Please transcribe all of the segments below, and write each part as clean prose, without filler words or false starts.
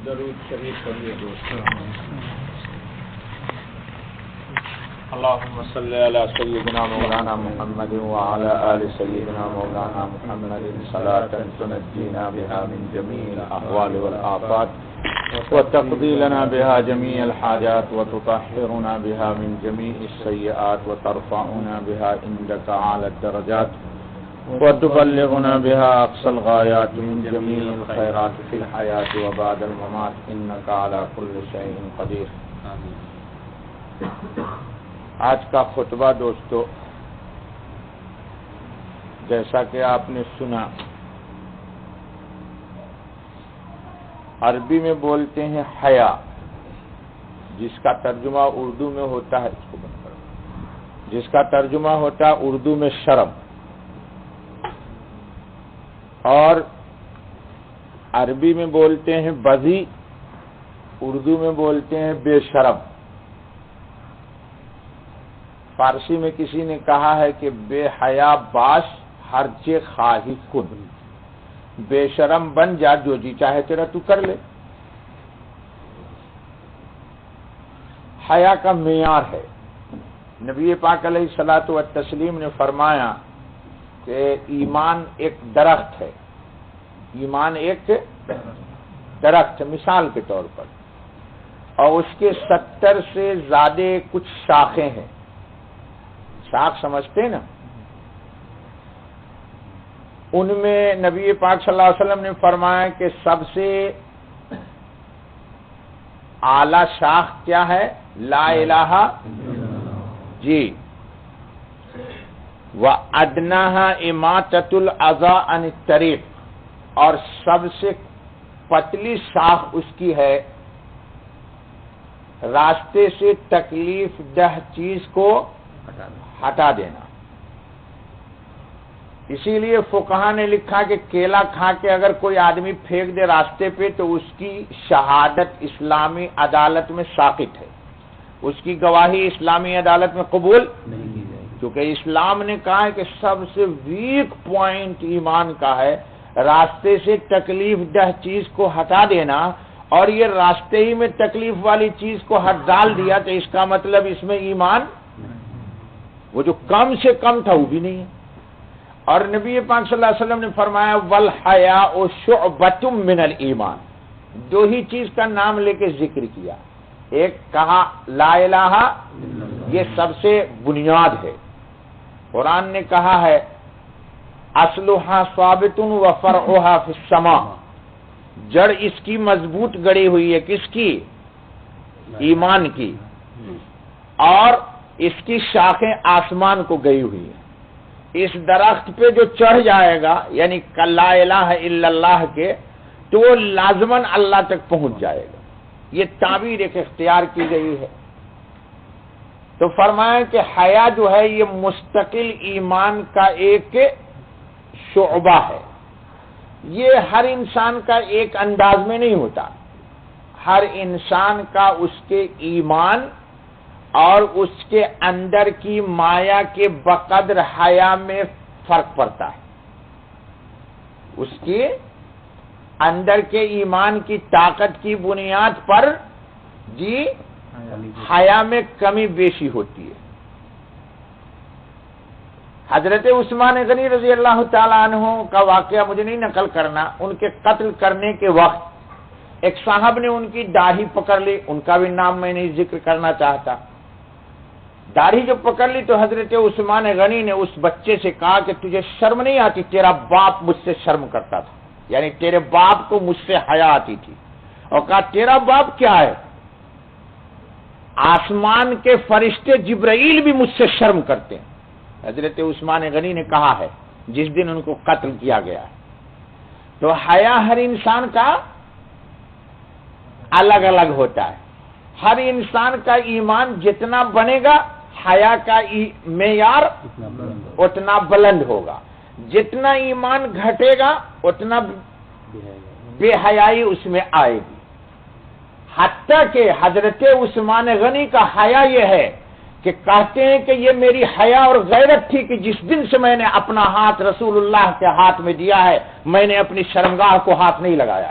درود شریف پڑھیے دوستو. اللهم صل على سيدنا مولانا محمد وعلى آل سيدنا مولانا محمد صلاة تنجينا بها من جميع الأحوال والآفات وتقضي لنا بها جميع الحاجات وتطهرنا بها من جميع السيئات وترفعنا بها عندك أعلى الدرجات وتبلغنا بها أقصى الغايات من جميع الخيرات في الحياة وبعد الممات إنك على كل شيء قدير. آج کا خطبہ دوستو جیسا کہ آپ نے سنا عربی میں بولتے ہیں حیا، جس کا ترجمہ اردو میں ہوتا ہے جس کا ترجمہ ہوتا ہے اردو میں شرم، اور عربی میں بولتے ہیں بذی، اردو میں بولتے ہیں بے شرم. فارسی میں کسی نے کہا ہے کہ بے حیا باش ہر چے خواہی کن، بے شرم بن جا، جو جی چاہے تیرا تو کر لے. حیا کا معیار ہے. نبی پاک علیہ الصلوۃ والتسلیم نے فرمایا کہ ایمان ایک درخت ہے، ایمان ایک درخت ہے مثال کے طور پر، اور اس کے 70 سے زیادہ کچھ شاخیں ہیں. شاخ سمجھتے نا؟ ان میں نبی پاک صلی اللہ علیہ وسلم نے فرمایا کہ سب سے اعلی شاخ کیا ہے؟ لا الہ جی. وَأَدْنَاهَا إِمَاطَةُ الْأَذَىٰ عَنِ الطَّرِيقِ، اور سب سے پتلی شاخ اس کی ہے راستے سے تکلیف دہ چیز کو ہٹا دینا. اسی لیے فقہا نے لکھا کہ کیلا کھا کے اگر کوئی آدمی پھینک دے راستے پہ تو اس کی شہادت اسلامی عدالت میں ساقط ہے، اس کی گواہی اسلامی عدالت میں قبول نہیں کی جائے گی، کیونکہ اسلام نے کہا ہے کہ سب سے ویک پوائنٹ ایمان کا ہے راستے سے تکلیف دہ چیز کو ہٹا دینا. اور یہ راستے ہی میں تکلیف والی چیز کو ہٹ ڈال دیا تو اس کا مطلب اس میں ایمان وہ جو کم سے کم تھا وہ بھی نہیں ہے. اور نبی پاک صلی اللہ علیہ وسلم نے فرمایا والحیاء شعبۃ من الایمان، دو ہی چیز کا نام لے کے ذکر کیا. ایک کہا لا الہ، یہ سب سے بنیاد ہے. قرآن نے کہا ہے اصلھا ثابت وفرعھا فی السماء، جڑ اس کی مضبوط گڑی ہوئی ہے، کس کی؟ ایمان کی، اور اس کی شاخیں آسمان کو گئی ہوئی ہیں. اس درخت پہ جو چڑھ جائے گا یعنی لا الہ الا اللہ کے، تو وہ لازماً اللہ تک پہنچ جائے گا. یہ تعبیر ایک اختیار کی گئی ہے. تو فرمایا کہ حیا جو ہے یہ مستقل ایمان کا ایک شعبہ ہے. یہ ہر انسان کا ایک انداز میں نہیں ہوتا، ہر انسان کا اس کے ایمان اور اس کے اندر کی مایا کے بقدر حیا میں فرق پڑتا ہے. اس کے اندر کے ایمان کی طاقت کی بنیاد پر جی حیا میں کمی بیشی ہوتی ہے. حضرت عثمان غنی رضی اللہ تعالیٰ عنہ کا واقعہ مجھے نہیں نقل کرنا. ان کے قتل کرنے کے وقت ایک صاحب نے ان کی داڑھی پکڑ لی، ان کا بھی نام میں نہیں ذکر کرنا چاہتا. داڑھی جو پکڑ لی تو حضرت عثمان غنی نے اس بچے سے کہا کہ تجھے شرم نہیں آتی؟ تیرا باپ مجھ سے شرم کرتا تھا، یعنی تیرے باپ کو مجھ سے حیا آتی تھی. اور کہا تیرا باپ کیا ہے؟ آسمان کے فرشتے جبرائیل بھی مجھ سے شرم کرتے ہیں. حضرت عثمان غنی نے کہا ہے جس دن ان کو قتل کیا گیا ہے. تو حیا ہر انسان کا الگ الگ ہوتا ہے. ہر انسان کا ایمان جتنا بنے گا حیا کا معیار اتنا بلند ہوگا. جتنا ایمان گھٹے گا اتنا بے حیائی اس میں آئے گی. حتیٰ کہ حضرت عثمان غنی کا حیا یہ ہے کہ کہتے ہیں کہ یہ میری حیا اور غیرت تھی کہ جس دن سے میں نے اپنا ہاتھ رسول اللہ کے ہاتھ میں دیا ہے میں نے اپنی شرمگاہ کو ہاتھ نہیں لگایا.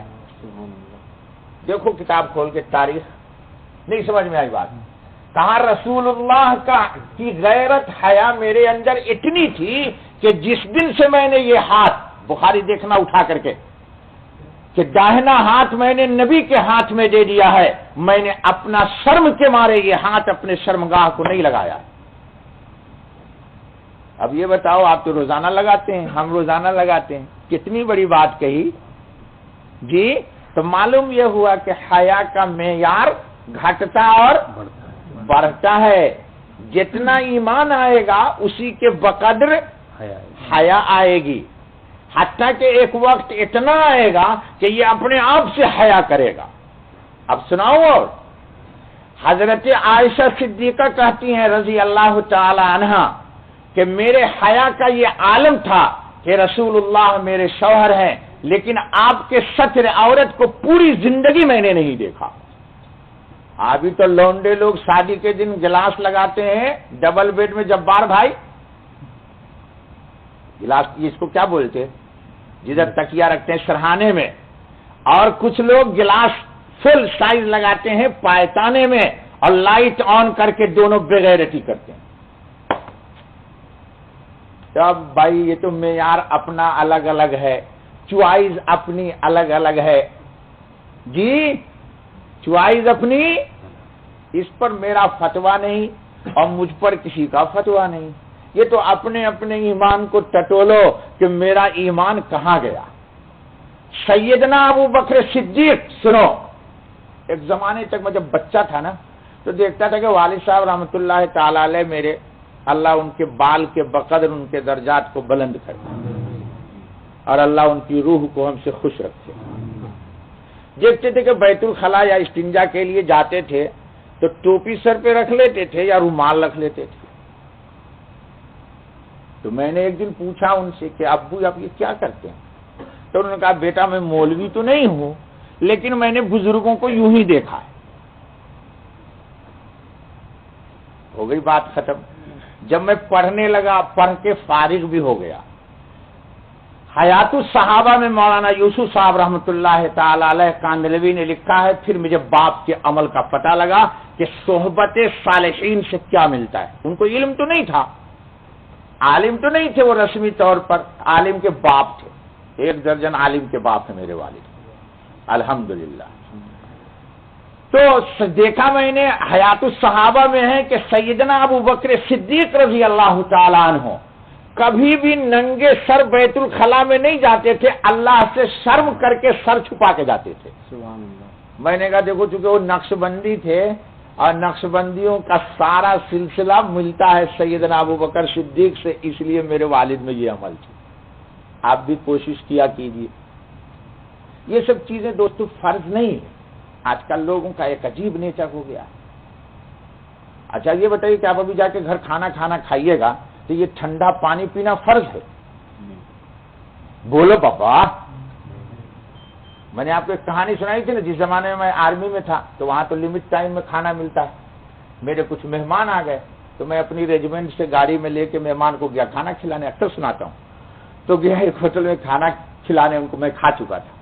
دیکھو کتاب کھول کے تاریخ، نہیں سمجھ میں آئی بات؟ کہا رسول اللہ کی غیرت حیا میرے اندر اتنی تھی کہ جس دن سے میں نے یہ ہاتھ، بخاری دیکھنا اٹھا کر کے، کہ داہنا ہاتھ میں نے نبی کے ہاتھ میں دے دیا ہے، میں نے اپنا شرم کے مارے یہ ہاتھ اپنے شرمگاہ کو نہیں لگایا۔ اب یہ بتاؤ، آپ تو روزانہ لگاتے ہیں، ہم روزانہ لگاتے ہیں، کتنی بڑی بات کہی جی۔ تو معلوم یہ ہوا کہ حیا کا معیار گھٹتا اور بڑھتا ہے، جتنا ایمان آئے گا اسی کے بقدر حیا آئے گی، حتیٰ کہ ایک وقت اتنا آئے گا کہ یہ اپنے آپ سے حیا کرے گا۔ اب سناؤ، اور حضرت عائشہ صدیقہ کہتی ہیں رضی اللہ تعالی عنہا کہ میرے حیا کا یہ عالم تھا کہ رسول اللہ میرے شوہر ہیں، لیکن آپ کے ستر عورت کو پوری زندگی میں نے نہیں دیکھا۔ ابھی تو لونڈے لوگ شادی کے دن گلاس لگاتے ہیں ڈبل بیڈ میں، جبار بھائی گلاس، اس کو کیا بولتے ہیں جدھر تکیا رکھتے ہیں سرہانے میں، اور کچھ لوگ گلاس فل سائز لگاتے ہیں پائتانے میں اور لائٹ آن کر کے دونوں بغیرتی کرتے ہیں۔ اب بھائی یہ تو معیار اپنا الگ الگ ہے، چوائز اپنی الگ الگ ہے جی، چوائز اپنی، اس پر میرا فتویٰ نہیں اور مجھ پر کسی کا فتویٰ نہیں، یہ تو اپنے اپنے ایمان کو ٹٹولو کہ میرا ایمان کہاں گیا۔ سیدنا ابو بکر صدیق، سنو، ایک زمانے تک میں جب بچہ تھا نا تو دیکھتا تھا کہ والد صاحب رحمۃ اللہ تعالی علیہ میرے، اللہ ان کے بال کے بقدر ان کے درجات کو بلند کرے اور اللہ ان کی روح کو ہم سے خوش رکھے۔ دیکھتے تھے کہ بیت الخلاء یا استنجا کے لیے جاتے تھے تو ٹوپی سر پہ رکھ لیتے تھے یا رومال رکھ لیتے تھے۔ تو میں نے ایک دن پوچھا ان سے کہ ابو آپ یہ کیا کرتے ہیں؟ تو انہوں نے کہا بیٹا میں مولوی تو نہیں ہوں لیکن میں نے بزرگوں کو یوں ہی دیکھا ہے۔ ہو گئی بات ختم۔ جب میں پڑھنے لگا، پڑھ کے فارغ بھی ہو گیا، حیات الصحابہ میں مولانا یوسف صاحب رحمۃ اللہ تعالی علیہ کاندھلوی نے لکھا ہے، پھر مجھے باپ کے عمل کا پتہ لگا کہ صحبت صالحین سے کیا ملتا ہے۔ ان کو علم تو نہیں تھا، عالم تو نہیں تھے وہ رسمی طور پر، عالم کے باپ تھے، 1 درجن عالم کے باپ ہیں میرے والد الحمدللہ۔ تو دیکھا میں نے حیات الصحابہ میں ہے کہ سیدنا ابو بکر صدیق رضی اللہ تعالیٰ عنہ کبھی بھی ننگے سر بیت الخلاء میں نہیں جاتے تھے، اللہ سے شرم کر کے سر چھپا کے جاتے تھے۔ سبحان اللہ۔ میں نے کہا دیکھو چونکہ وہ نقش بندی تھے اور نقش بندیوں کا سارا سلسلہ ملتا ہے سیدنا ابو بکر صدیق سے، اس لیے میرے والد میں یہ عمل تھی۔ آپ بھی کوشش کیا کیجیے۔ یہ سب چیزیں دوستو فرض نہیں ہے، آج کل لوگوں کا ایک عجیب نیچر ہو گیا۔ اچھا یہ بتائیے کہ آپ ابھی جا کے گھر کھانا کھائیے گا تو یہ ٹھنڈا پانی پینا فرض ہے؟ بولو پاپا۔ میں نے آپ کو ایک کہانی سنائی تھی نا، جس زمانے میں آرمی میں تھا تو وہاں تو لمٹ ٹائم میں کھانا ملتا ہے۔ میرے کچھ مہمان آ گئے تو میں اپنی ریجیمنٹ سے گاڑی میں لے کے مہمان کو گیا کھانا کھلانے، اکثر سناتا ہوں۔ تو گیا ایک ہوٹل میں کھانا کھلانے، ان کو میں کھا چکا تھا،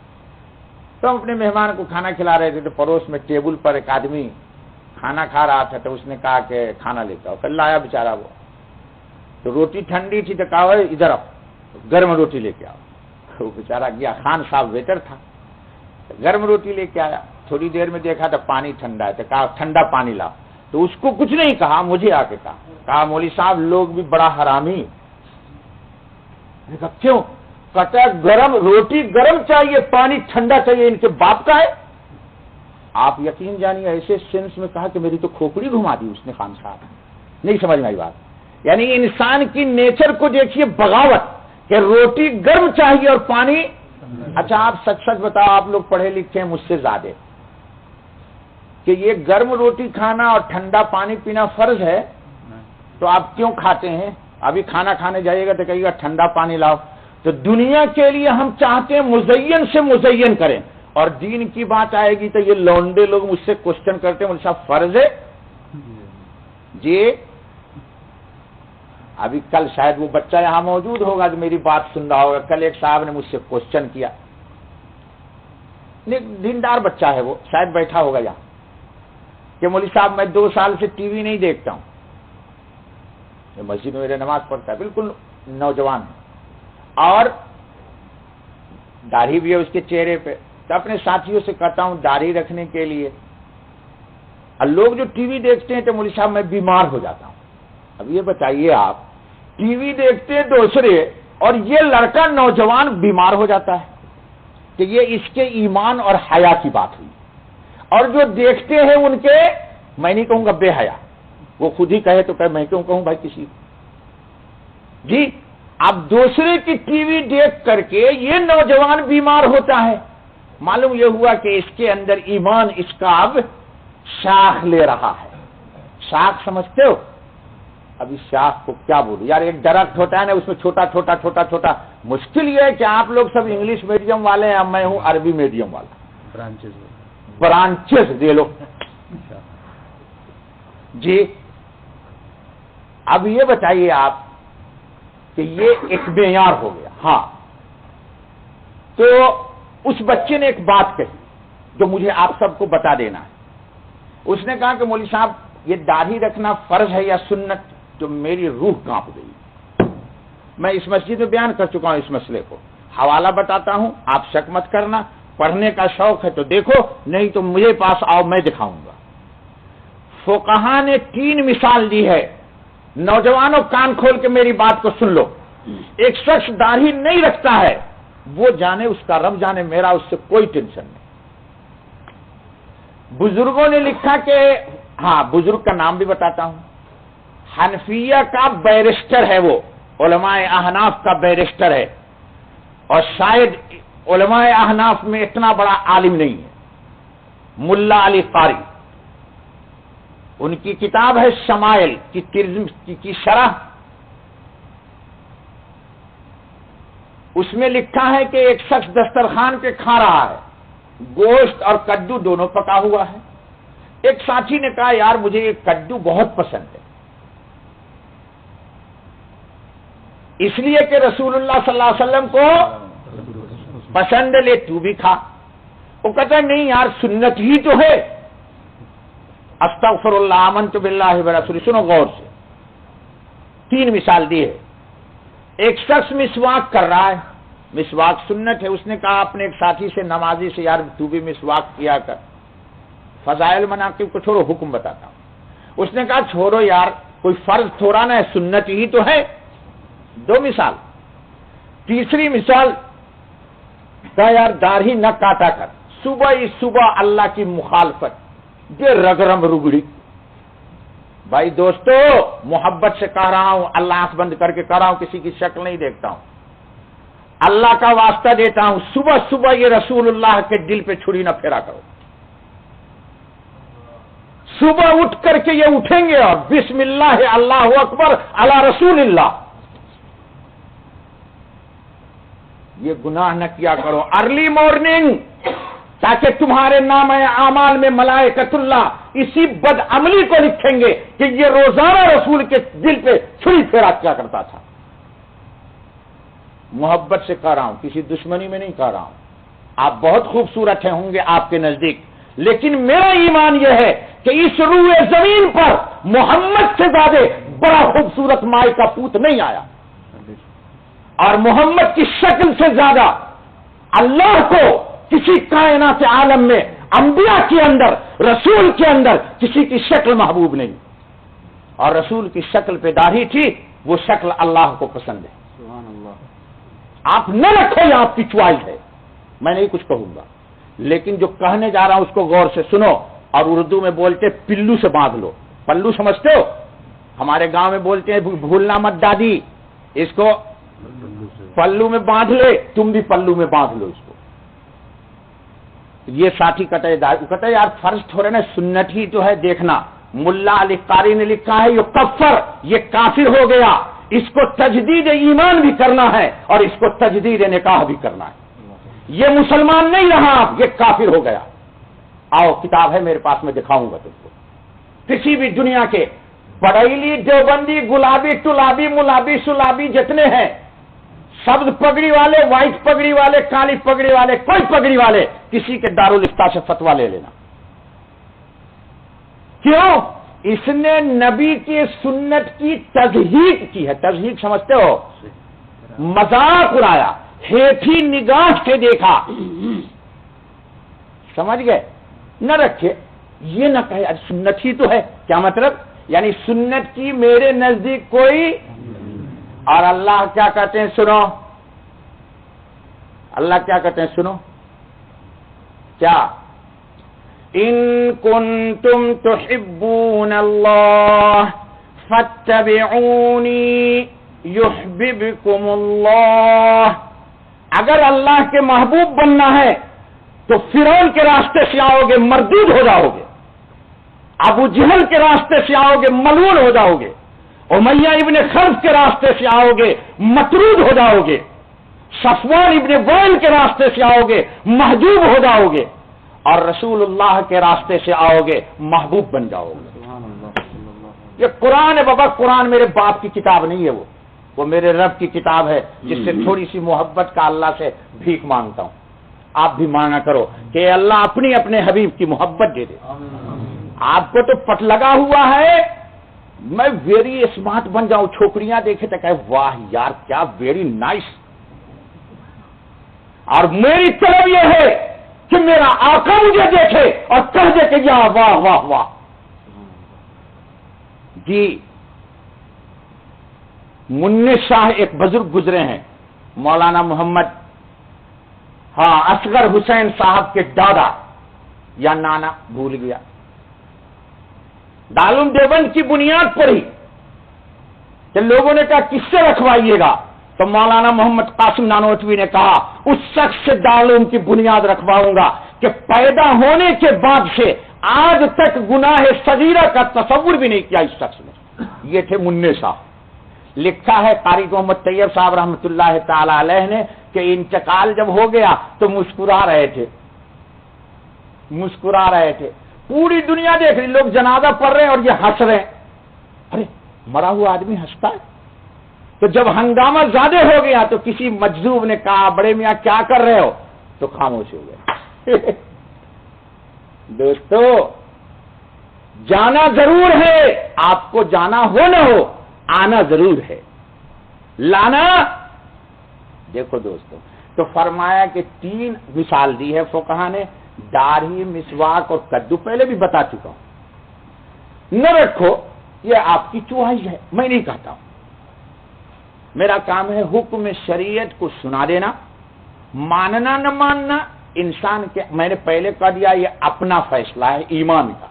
تو ہم اپنے مہمان کو کھانا کھلا رہے تھے تو پڑوس میں ٹیبل پر ایک آدمی کھانا کھا رہا تھا، تو اس نے کہا کہ کھانا لے کے آؤ، پھر لایا بیچارہ وہ، تو روٹی ٹھنڈی تھی تو کہا ادھر آؤ گرم روٹی لے کے آؤ۔ وہ بیچارہ گیا، خان صاحب ویٹر تھا، گرم روٹی لے کے آیا، تھوڑی دیر میں دیکھا تو پانی ٹھنڈا ہے، تو کہا ٹھنڈا پانی لاؤ، تو اس کو کچھ نہیں کہا، مجھے آ کے کہا مولوی صاحب لوگ بھی بڑا حرامی۔ میں نے کہا کیوں؟ کہتا ہے گرم روٹی گرم چاہیے، پانی ٹھنڈا چاہیے، ان کے باپ کا ہے؟ آپ یقین جانیے ایسے سینس میں کہا کہ میری تو کھوپڑی گھما دی اس نے خان صاحب۔ نہیں سمجھ میں آئی بات؟ یعنی انسان کی نیچر کو دیکھیے، بغاوت کہ روٹی گرم چاہیے اور پانی۔ اچھا آپ سچ سچ بتاؤ، آپ لوگ پڑھے لکھے ہیں مجھ سے زیادہ، کہ یہ گرم روٹی کھانا اور ٹھنڈا پانی پینا فرض ہے تو آپ کیوں کھاتے ہیں؟ ابھی کھانا کھانے جائیے گا تو کہیے گا ٹھنڈا پانی لاؤ۔ تو دنیا کے لیے ہم چاہتے ہیں مزین سے مزین کریں، اور دین کی بات آئے گی تو یہ لونڈے لوگ مجھ سے کوشچن کرتے ہیں مجھ صاحب فرض ہے جی۔ ابھی کل شاید وہ بچہ یہاں موجود ہوگا جو میری بات سن رہا ہوگا، کل ایک صاحب نے مجھ سے کوشچن کیا دیندار بچہ ہے وہ، شاید بیٹھا ہوگا یہاں، کہ مولوی صاحب میں 2 سال سے ٹی وی نہیں دیکھتا ہوں، یہ مسجد میں میرے نماز پڑھتا ہے، بالکل نوجوان ہے اور داڑھی بھی ہے اس کے چہرے پہ، تو اپنے ساتھیوں سے کہتا ہوں داڑھی رکھنے کے لیے، اور لوگ جو ٹی وی دیکھتے ہیں تو مولوی صاحب میں بیمار ہو جاتا ہوں۔ اب یہ بتائیے آپ، ٹی وی دیکھتے ہیں دوسرے اور یہ لڑکا نوجوان بیمار ہو جاتا ہے، کہ یہ اس کے ایمان اور حیا کی بات ہوئی، اور جو دیکھتے ہیں ان کے، میں نہیں کہوں گا بے حیا، وہ خود ہی کہے تو میں کیوں کہوں بھائی کسی کو، جی اب دوسرے کی ٹی وی دیکھ کر کے یہ نوجوان بیمار ہوتا ہے، معلوم یہ ہوا کہ اس کے اندر ایمان اس کا اب شاخ لے رہا ہے۔ شاخ سمجھتے ہو؟ اب اس شاخ کو کیا بولوں یار، ایک درخت ہوتا ہے نا، اس میں چھوٹا چھوٹا چھوٹا چھوٹا، مشکل یہ ہے کہ آپ لوگ سب انگلش میڈیم والے ہیں، میں ہوں عربی میڈیم والا، برانچز دے لو جی۔ اب یہ بتائیے آپ کہ یہ ایک معیار ہو گیا۔ ہاں، تو اس بچے نے ایک بات کہی جو مجھے آپ سب کو بتا دینا ہے۔ اس نے کہا کہ مولوی صاحب یہ داڑھی رکھنا فرض ہے یا سنت؟ تو میری روح کانپ گئی۔ میں اس مسجد میں بیان کر چکا ہوں اس مسئلے کو، حوالہ بتاتا ہوں، آپ شک مت کرنا، پڑھنے کا شوق ہے تو دیکھو، نہیں تو مجھے پاس آؤ، میں دکھاؤں گا۔ فقہا نے 3 مثال دی ہے، نوجوانوں کان کھول کے میری بات کو سن لو۔ ایک شخص داڑھی نہیں رکھتا ہے، وہ جانے اس کا رب جانے، میرا اس سے کوئی ٹینشن نہیں۔ بزرگوں نے لکھا کہ، ہاں بزرگ کا نام بھی بتاتا ہوں، حنفیہ کا بیرسٹر ہے وہ، علماء احناف کا بیرسٹر ہے، اور شاید علماء احناف میں اتنا بڑا عالم نہیں ہے، ملا علی قاری، ان کی کتاب ہے شمائل کی شرح، اس میں لکھا ہے کہ ایک شخص دسترخوان پہ کھا رہا ہے، گوشت اور کدو دونوں پکا ہوا ہے۔ ایک ساتھی نے کہا یار مجھے یہ کدو بہت پسند ہے، اس لیے کہ رسول اللہ صلی اللہ علیہ وسلم کو پسند لے، تو بھی کھا۔ وہ کہتا ہے نہیں یار سنت ہی تو ہے۔ استغفر اللہ، آمنت باللہ ورسولہ، سنو غور سے، 3 مثال دی ہے۔ ایک شخص مسواک کر رہا ہے، مسواک سنت ہے، اس نے کہا اپنے ایک ساتھی سے نمازی سے یار تو بھی مسواک کیا کر۔ فضائل مناقب کو چھوڑو، حکم بتاتا ہوں۔ اس نے کہا چھوڑو یار، کوئی فرض تھوڑا نہ ہے، سنت ہی تو ہے۔ 2 مثال۔ تیسری مثال، کہا یار داڑھی نہ کاٹا کر، صبح ہی صبح اللہ کی مخالفت، یہ رگرم رگڑی۔ بھائی دوستو محبت سے کہہ رہا ہوں، اللہ آنکھ بند کر کے کہہ رہا ہوں، کسی کی شکل نہیں دیکھتا ہوں، اللہ کا واسطہ دیتا ہوں، صبح صبح یہ رسول اللہ کے دل پہ چھری نہ پھیرا کرو۔ صبح اٹھ کر کے یہ اٹھیں گے اور بسم اللہ اللہ اکبر علی رسول اللہ، یہ گناہ نہ کیا کرو ارلی مارننگ، تاکہ تمہارے نام اعمال میں ملائکۃ اللہ اسی بد عملی کو لکھیں گے کہ یہ روزانہ رسول کے دل پہ چھری پھیرا کیا کرتا تھا۔ محبت سے کہہ رہا ہوں، کسی دشمنی میں نہیں کہہ رہا ہوں، آپ بہت خوبصورت ہیں ہوں گے آپ کے نزدیک، لیکن میرا ایمان یہ ہے کہ اس روئے زمین پر محمد سے زیادہ بڑا خوبصورت مائی کا پوت نہیں آیا، اور محمد کی شکل سے زیادہ اللہ کو کسی کائنات عالم میں، انبیاء کے اندر، رسول کے اندر کسی کی شکل محبوب نہیں، اور رسول کی شکل پہ داڑھی تھی، وہ شکل اللہ کو پسند ہے۔ سبحان اللہ۔ آپ نہ رکھو، یہ آپ کی چوائس ہے، میں نہیں کچھ کہوں گا، لیکن جو کہنے جا رہا ہوں اس کو غور سے سنو، اور اردو میں بولتے پلو سے باندھ لو، پلو سمجھتے ہو؟ ہمارے گاؤں میں بولتے ہیں بھولنا مت دادی، اس کو پلو میں باندھ لے، تم بھی پلو میں باندھ لو اس کو۔ یہ ساتھی کہتا ہے یار فرض تھوڑے نا، سنت ہی تو ہے، دیکھنا ملا علی قاری نے لکھا ہے یہ کفر، یہ کافر ہو گیا، اس کو تجدید ایمان بھی کرنا ہے اور اس کو تجدید نکاح بھی کرنا ہے، یہ مسلمان نہیں رہا، یہ کافر ہو گیا۔ آؤ کتاب ہے میرے پاس، میں دکھاؤں گا تم کو، کسی بھی دنیا کے بریلی دیوبندی گلابی ٹلابی ملابی سلابی جتنے ہیں سبز پگڑی والے، وائٹ پگڑی والے، کالی پگڑی والے، کوئی پگڑی والے، کسی کے دارالفتہ سے فتویٰ لے لینا. کیوں؟ اس نے نبی کی سنت کی تضحیق کی ہے. تضحیق سمجھتے ہو؟ مذاق اڑایا، ہیٹھی نگاہ سے دیکھا. سمجھ گئے؟ نہ رکھے، یہ نہ کہے سنت ہی تو ہے. کیا مطلب؟ یعنی سنت کی میرے نزدیک کوئی. اور اللہ کیا کہتے ہیں سنو، اللہ کیا کہتے ہیں سنو، کیا؟ ان کنتم تحبون اللہ فاتبعونی یحببکم اللہ. اگر اللہ کے محبوب بننا ہے تو فرعون کے راستے سے آؤ گے مردود ہو جاؤ گے، ابو جہل کے راستے سے آؤ گے ملعون ہو جاؤ گے، امیہ ابن خلف کے راستے سے آؤ گے مطرود ہو جاؤ گے، صفوان ابن وائل کے راستے سے آؤ گے محجوب ہو جاؤ گے، اور رسول اللہ کے راستے سے آؤ گے محبوب بن جاؤ گے. یہ قرآن ہے بابا. قرآن میرے باپ کی کتاب نہیں ہے، وہ میرے رب کی کتاب ہے جس سے تھوڑی سی محبت کا اللہ سے بھیک مانگتا ہوں. آپ بھی مانگا کرو کہ اللہ اپنی اپنے حبیب کی محبت دے دے. آپ کو تو پٹ لگا ہوا ہے میں ویری اسمارٹ بن جاؤں، چھوکریاں دیکھے تو کہے واہ یار کیا ویری نائس. اور میری طلب یہ ہے کہ میرا آقا مجھے دیکھے اور کہہ دے کہ یا واہ واہ واہ. جی منی شاہ ایک بزرگ گزرے ہیں، مولانا محمد اصغر حسین صاحب کے دادا یا نانا بھول گیا. دارالعلوم دیوبند کی بنیاد پر ہی کہ لوگوں نے کہا کس سے رکھوائیے گا، تو مولانا محمد قاسم نانوتوی نے کہا اس شخص سے دارالعلوم کی بنیاد رکھواؤں گا کہ پیدا ہونے کے بعد سے آج تک گناہ صغیرہ کا تصور بھی نہیں کیا اس شخص نے. یہ تھے منی صاحب. لکھا ہے قاری محمد طیب صاحب رحمۃ اللہ تعالی علیہ نے کہ انتقال جب ہو گیا تو مسکرا رہے تھے. پوری دنیا دیکھ رہی، لوگ جنازہ پڑھ رہے ہیں اور یہ ہنس رہے ہیں. ارے مرا ہوا آدمی ہنستا ہے. تو جب ہنگامہ زیادہ ہو گیا تو کسی مجذوب نے کہا بڑے میاں کیا کر رہے ہو، تو خاموش ہو گئے. دوستو جانا ضرور ہے، آپ کو جانا ہو نہ ہو آنا ضرور ہے. لانا دیکھو دوستو، تو فرمایا کہ 3 مثال دی ہے فقہا نے، داڑھی، مسواک اور کدو. پہلے بھی بتا چکا ہوں. نہ رکھو، یہ آپ کی چوائس ہے، میں نہیں کہتا ہوں. میرا کام ہے حکم شریعت کو سنا دینا، ماننا نہ ماننا انسان کے. میں نے پہلے کہہ دیا یہ اپنا فیصلہ ہے ایمان کا.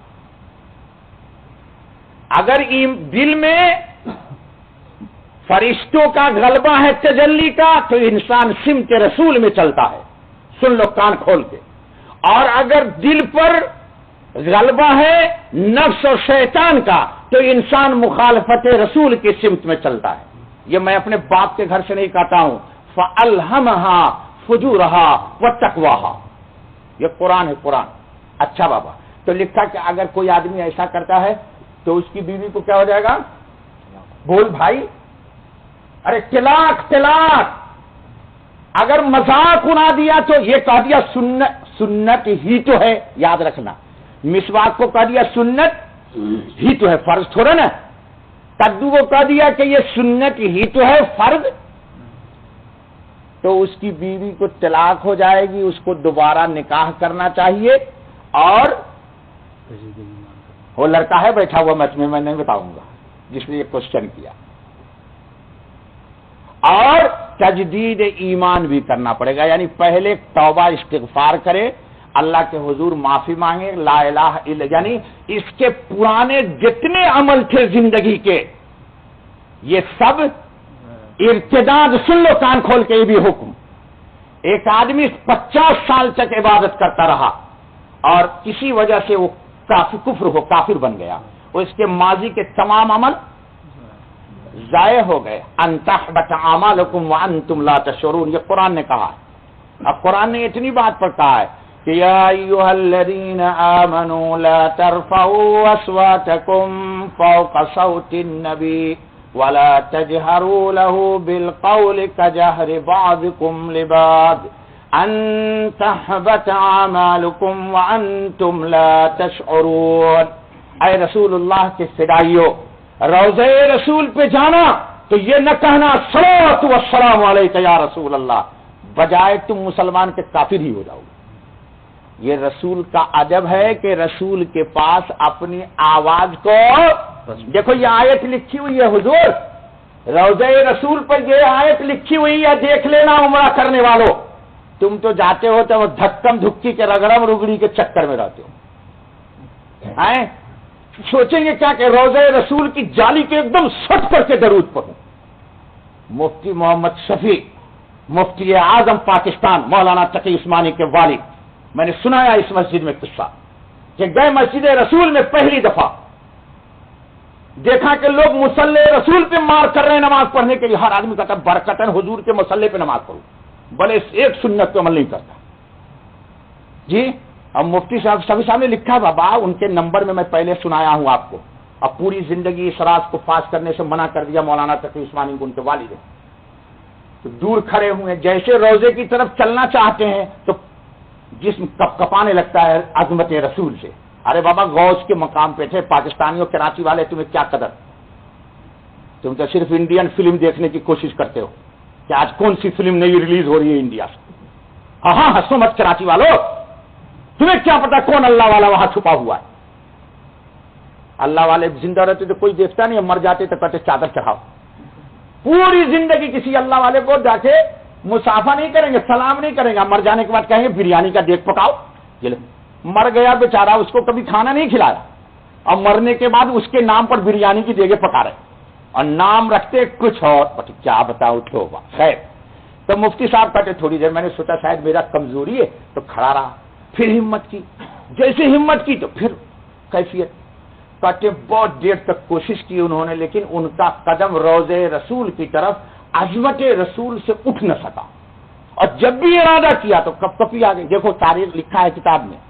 اگر دل میں فرشتوں کا غلبہ ہے تجلی کا تو انسان سمت رسول میں چلتا ہے. سن لو کان کھول کے. اور اگر دل پر غلبہ ہے نفس اور شیطان کا تو انسان مخالفت رسول کی سمت میں چلتا ہے. یہ میں اپنے باپ کے گھر سے نہیں کہتا ہوں. فَأَلْهَمَهَا فُجُورَهَا وَتَقْوَاهَا. یہ قرآن ہے قرآن. اچھا بابا، تو لکھا کہ اگر کوئی آدمی ایسا کرتا ہے تو اس کی بیوی کو کیا ہو جائے گا؟ بول بھائی، ارے طلاق. اگر مذاق اڑا دیا تو یہ کہہ دیا سنت ہی تو ہے. یاد رکھنا، مسواک کو کہہ دیا سنت ہی تو ہے، فرض تھوڑا نا. کدو کو کہہ دیا کہ یہ سنت ہی تو ہے، فرض. تو اس کی بیوی کو طلاق ہو جائے گی، اس کو دوبارہ نکاح کرنا چاہیے. اور وہ لڑکا ہے بیٹھا ہوا مجمع میں نہیں بتاؤں گا جس نے یہ کوشچن کیا. اور تجدید ایمان بھی کرنا پڑے گا، یعنی پہلے توبہ استغفار کرے، اللہ کے حضور معافی مانگے، لا الہ الا، یعنی اس کے پرانے جتنے عمل تھے زندگی کے یہ سب ارتداد. سن لو کان کھول کے، یہ بھی حکم. ایک آدمی 50 سال تک عبادت کرتا رہا اور کسی وجہ سے وہ کافر بن گیا، وہ اس کے ماضی کے تمام عمل ضائع ہو گئے. ان تحبط اعمالکم وانتم لا تشعرون. یہ قرآن نے کہا ہے. اب قرآن نے اتنی بات پر کہا ہے کہ یا ایھا الذین آمنوا لا ترفعوا اصواتکم فوق صوت النبی ولا تجهروا له بالقول كجهر بعضكم لبعض ان تحبط اعمالكم وانتم لا تشعرون. اے رسول اللہ کے فدائیو، روضہ رسول پہ جانا تو یہ نہ کہنا الصلاۃ والسلام علیک یا رسول اللہ، بجائے تم مسلمان کے کافر ہی ہو جاؤ. یہ رسول کا ادب ہے کہ رسول کے پاس اپنی آواز کو، دیکھو یہ آیت لکھی ہوئی ہے حضور، روضہ رسول پر یہ آیت لکھی ہوئی ہے، دیکھ لینا عمرہ کرنے والوں. تم تو جاتے ہو تو وہ دھکم دھکی کے رگڑم رگڑی کے چکر میں رہتے ہو. سوچیں گے کیا کہ روضہ رسول کی جالی کے ایک دم سٹ کر کے درود پڑھو. مفتی محمد شفیع، مفتی اعظم پاکستان، مولانا تقی عثمانی کے والد، میں نے سنایا اس مسجد میں قصہ کہ گئے مسجد رسول میں پہلی دفعہ دیکھا کہ لوگ مصلی رسول پہ مار کر رہے ہیں نماز پڑھنے کے لیے. ہر آدمی کہتا برکتن حضور کے مصلی پہ نماز پڑھو، بلے ایک سنت پہ عمل نہیں کرتا. جی اب مفتی صاحب سبھی صاحب نے لکھا بابا، ان کے نمبر میں پہلے سنایا ہوں آپ کو. اب پوری زندگی اس راز کو پاس کرنے سے منع کر دیا مولانا تقی عثمانی کو، ان کے والد ہیں. تو دور کھڑے ہوئے، جیسے روزے کی طرف چلنا چاہتے ہیں تو جسم کپ کپانے لگتا ہے عظمت رسول سے. ارے بابا غوث کے مقام پہ تھے، پاکستانیوں کراچی والے، تمہیں کیا قدر، تم تو صرف انڈین فلم دیکھنے کی کوشش کرتے ہو کہ آج کون سی فلم نئی ریلیز ہو رہی ہے انڈیا سے. ہاں ہنسو مت کراچی والوں، تمہیں کیا پتا کون اللہ والا وہاں چھپا ہوا ہے. اللہ والے زندہ رہتے تو کوئی دیکھتا نہیں، مر جاتے تو کہتے چادر چڑھاؤ. پوری زندگی کسی اللہ والے کو جا کے مسافہ نہیں کریں گے، سلام نہیں کریں گے، مر جانے کے بعد کہیں گے بریانی کا دیگ پکاؤ. مر گیا بیچارہ، اس کو کبھی کھانا نہیں کھلایا، اور مرنے کے بعد اس کے نام پر بریانی کی دیگیں پکا رہے اور نام رکھتے کچھ اور. کیا بتاؤ توبہ. خیر تو مفتی صاحب کہتے تھوڑی دیر میں نے سوچا شاید میرا کمزوری ہے تو کھڑا رہا، پھر ہمت کی، جیسے ہمت کی تو پھر کیفیت. کہتے بہت دیر تک کوشش کی انہوں نے، لیکن ان کا قدم روضہ رسول کی طرف عظمت رسول سے اٹھ نہ سکا، اور جب بھی ارادہ کیا تو کب کپی آ گئی. دیکھو تاریخ لکھا ہے کتاب میں،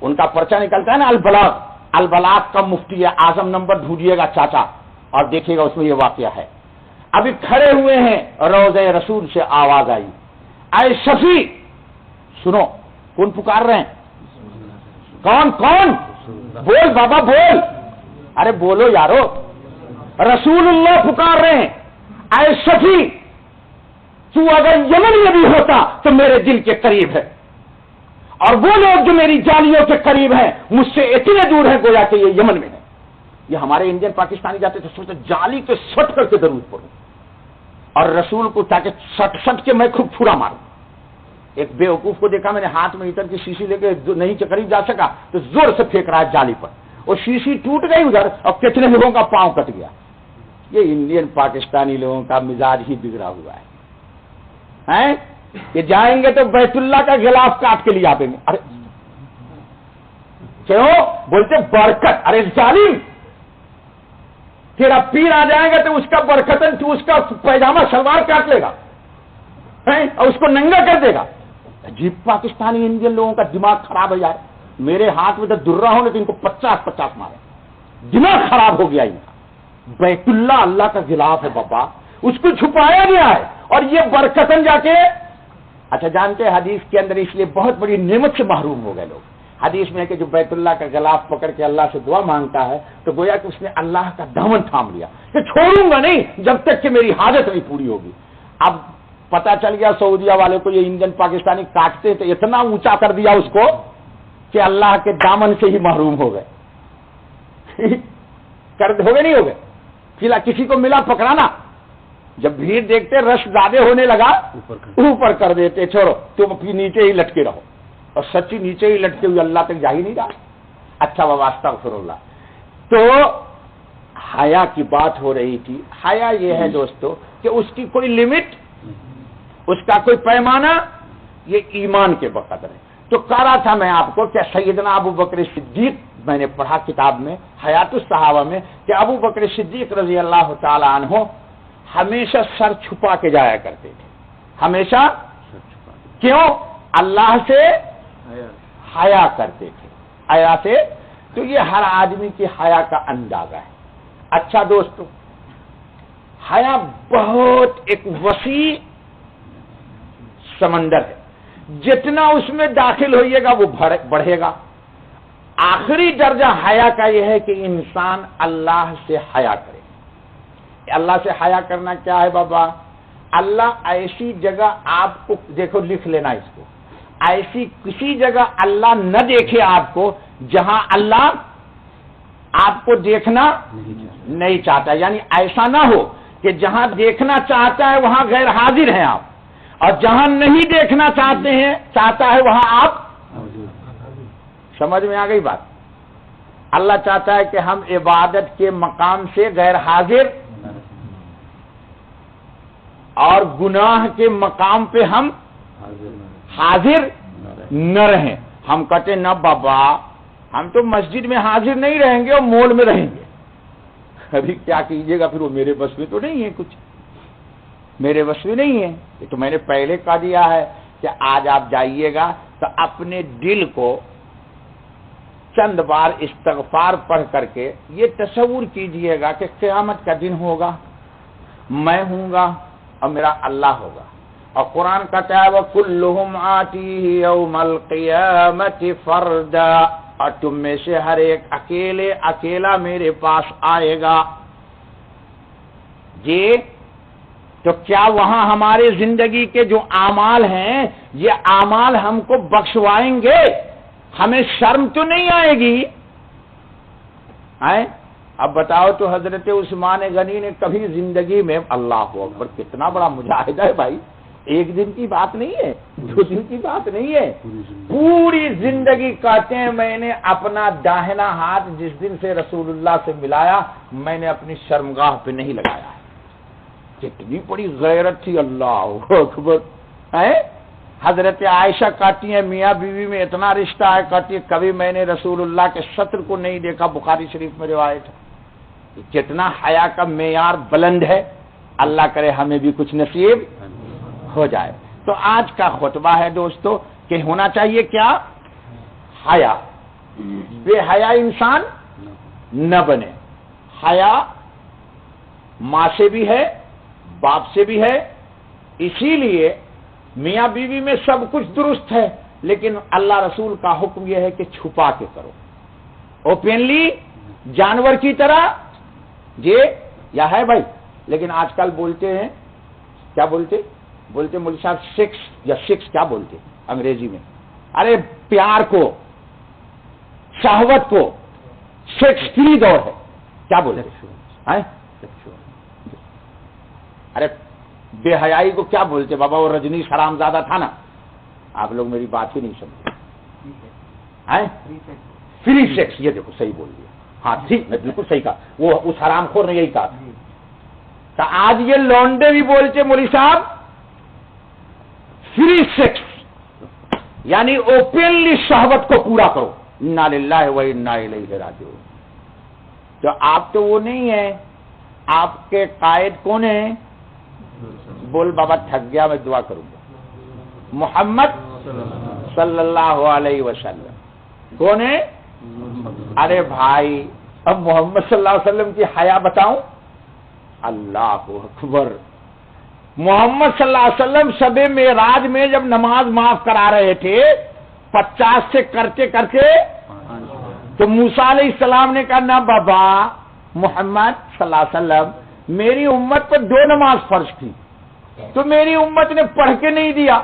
ان کا پرچہ نکلتا ہے نا البلاغ. البلاغ کا مفتی اعظم نمبر ڈھونڈیے گا چاچا اور دیکھیے گا اس میں یہ واقعہ ہے. ابھی کھڑے ہوئے ہیں، روضہ رسول سے آواز آئی، اے شفیع سنو. کون پکار رہے ہیں؟ کون کون؟ بول بابا بول. ارے بولو یارو، رسول اللہ پکار رہے ہیں، اے شفیع تو اگر یمن میں بھی ہوتا تو میرے دل کے قریب ہے، اور وہ لوگ جو میری جالیوں کے قریب ہیں مجھ سے اتنے دور ہیں گویا کہ یہ یمن میں ہے. یہ ہمارے انڈین پاکستانی جاتے تھے سوچتے جالی کے سٹ کر کے درود پڑھوں اور رسول کو تاکہ سٹ سٹ کے میں خوب پھورا ماروں. ایک بے وقوف کو دیکھا میں نے، ہاتھ میں ایٹر کی شیشی لے کے نہیں کے قریب جا سکا تو زور سے پھینک رہا ہے جالی پر، اور شیشی ٹوٹ گئی ادھر اور کتنے لوگوں کا پاؤں کٹ گیا. یہ انڈین پاکستانی لوگوں کا مزاج ہی بگڑا ہوا ہے. یہ جائیں گے تو بیت اللہ کا غلاف کاٹ کے لیے آئیں گے. ارے کیوں بولتے برکت؟ ارے ظالم، تیرا پیر آ جائے گا تو اس کا برکتن تو اس کا پیجامہ شلوار کاٹ لے گا اور اس کو ننگا کر دے گا. عجیب پاکستانی انڈین لوگوں کا دماغ خراب ہے یار. میرے ہاتھ میں تو درا ہوں تو ان کو 50-50 مارے. دماغ خراب ہو گیا ان کا. بیت اللہ اللہ کا غلاف ہے بابا، اس کو چھپایا گیا ہے، اور یہ برکتن جا کے. اچھا جانتے ہیں حدیث کے اندر اس لیے بہت بڑی نعمت سے محروم ہو گئے لوگ. حدیث میں ہے کہ جو بیت اللہ کا غلاف پکڑ کے اللہ سے دعا مانگتا ہے تو گویا کہ اس نے اللہ کا دامن تھام لیا کہ چھوڑوں گا نہیں جب تک کہ میری حاجت نہیں پوری ہوگی. اب پتا چل گیا سعودیہ والے کو یہ انڈین پاکستانی کاٹتے تو اتنا اونچا کر دیا اس کو کہ اللہ کے دامن سے ہی محروم ہو گئے. ہو گئے نہیں ہو گئے. کسی کو ملا پکڑانا، جب بھیڑ دیکھتے رش زیادہ ہونے لگا اوپر کر دیتے، چھوڑو تم نیچے ہی لٹکے رہو، اور سچی نیچے ہی لٹکے ہوئے اللہ تک جا ہی نہیں رہا. اچھا بابا استغفر اللہ. تو حیا کی بات ہو رہی تھی. حیا یہ ہے دوستو کہ اس کی کوئی لمٹ، اس کا کوئی پیمانہ، یہ ایمان کے بقدر ہے. تو کہہ رہا تھا میں آپ کو کہ سیدنا ابو بکر صدیق، میں نے پڑھا کتاب میں حیات الصحابہ میں کہ ابو بکر صدیق رضی اللہ تعالی عنہ ہمیشہ سر چھپا کے جایا کرتے تھے. ہمیشہ کیوں؟ اللہ سے حیا کرتے تھے. حیا سے، تو یہ ہر آدمی کی حیا کا اندازہ ہے. اچھا دوستو، حیا بہت ایک وسیع سمندر ہے، جتنا اس میں داخل ہوئیے گا وہ بڑھے گا۔ آخری درجہ حیا کا یہ ہے کہ انسان اللہ سے حیا کرے۔ اللہ سے حیا کرنا کیا ہے بابا؟ اللہ ایسی جگہ آپ کو، دیکھو لکھ لینا اس کو، ایسی کسی جگہ اللہ نہ دیکھے آپ کو جہاں اللہ آپ کو دیکھنا نہیں چاہتا، یعنی ایسا نہ ہو کہ جہاں دیکھنا چاہتا ہے وہاں غیر حاضر ہیں آپ، اور جہاں نہیں دیکھنا چاہتا ہے وہاں آپ۔ سمجھ میں آ گئی بات؟ اللہ چاہتا ہے کہ ہم عبادت کے مقام سے غیر حاضر اور گناہ کے مقام پہ ہم حاضر نہ رہیں۔ ہم کہتے نہ بابا ہم تو مسجد میں حاضر نہیں رہیں گے اور مول میں رہیں گے۔ ابھی کیا کیجئے گا، پھر وہ میرے بس میں تو نہیں ہے، کچھ میرے بس میں نہیں ہے۔ یہ تو میں نے پہلے کہہ دیا ہے کہ آج آپ جائیے گا تو اپنے دل کو چند بار استغفار پڑھ کر کے یہ تصور کیجئے گا کہ قیامت کا دن ہوگا، میں ہوں گا اور میرا اللہ ہوگا، اور قرآن کہتا ہے وَكُلُّهُمْ آتِيهِ يَوْمَ الْقِيَامَةِ فَرْدًا، اور تم میں سے ہر ایک اکیلا میرے پاس آئے گا۔ جی تو کیا وہاں ہمارے زندگی کے جو اعمال ہیں یہ اعمال ہم کو بخشوائیں گے؟ ہمیں شرم تو نہیں آئے گی؟ اب بتاؤ تو حضرت عثمان غنی نے کبھی زندگی میں، اللہ اکبر کتنا بڑا مجاہد ہے بھائی، ایک دن کی بات نہیں ہے، 2 دن کی بات نہیں ہے، پوری زندگی کہتے ہیں میں نے اپنا داہنا ہاتھ جس دن سے رسول اللہ سے ملایا میں نے اپنی شرمگاہ پہ نہیں لگایا۔ کتنی بڑی غیرت تھی، اللہ اکبر۔ حضرت عائشہ کہتی ہیں میاں بیوی میں اتنا رشتہ ہے، کہتی ہے کبھی میں نے رسول اللہ کے سطر کو نہیں دیکھا، بخاری شریف میں روایت ہے۔ کتنا حیا کا معیار بلند ہے، اللہ کرے ہمیں بھی کچھ نصیب ہو جائے۔ تو آج کا خطبہ ہے دوستو کہ ہونا چاہیے کیا؟ حیا۔ بے حیا انسان نہ بنے۔ حیا ماں سے بھی ہے، باپ سے بھی ہے، اسی لیے میاں بیوی میں سب کچھ درست ہے، لیکن اللہ رسول کا حکم یہ ہے کہ چھپا کے کرو، اوپنلی جانور کی طرح یہ یا ہے بھائی۔ لیکن آج کل بولتے ہیں کیا بولتے مولوی صاحب سیکس یا سیکس کیا بولتے انگریزی میں؟ ارے پیار کو، شہوت کو سیکس فری دور ہے، کیا بولتے ہیں؟ ارے بے حیائی کو کیا بولتے بابا؟ وہ رجنی حرام زیادہ تھا نا، آپ لوگ میری بات ہی نہیں سمجھتے۔ فری سیکس، یہ دیکھو صحیح بول دیا، ہاں ٹھیک، میں بالکل صحیح کہا، وہ اس حرام خور نے یہی کہا۔ تو آج یہ لونڈے بھی بولتے مولوی صاحب فری سیکس، یعنی اوپنلی شہوت کو پورا کرو۔ انا للہ و انا الیہ راجعون۔ تو آپ تو وہ نہیں ہیں، آپ کے قائد کون ہیں؟ بول بابا تھک گیا، میں دعا کروں گا۔ محمد صلی اللہ علیہ وسلم کون ہے؟ ارے بھائی اب محمد صلی اللہ علیہ وسلم کی حیا بتاؤں؟ اللہ اکبر۔ محمد صلی اللہ علیہ وسلم شب معراج میں جب نماز معاف کرا رہے تھے 50 سے کرتے کرتے، تو موسیٰ علیہ السلام نے کہا نہ بابا محمد صلی اللہ علیہ وسلم، میری امت پر 2 نماز فرض تھی تو میری امت نے پڑھ کے نہیں دیا،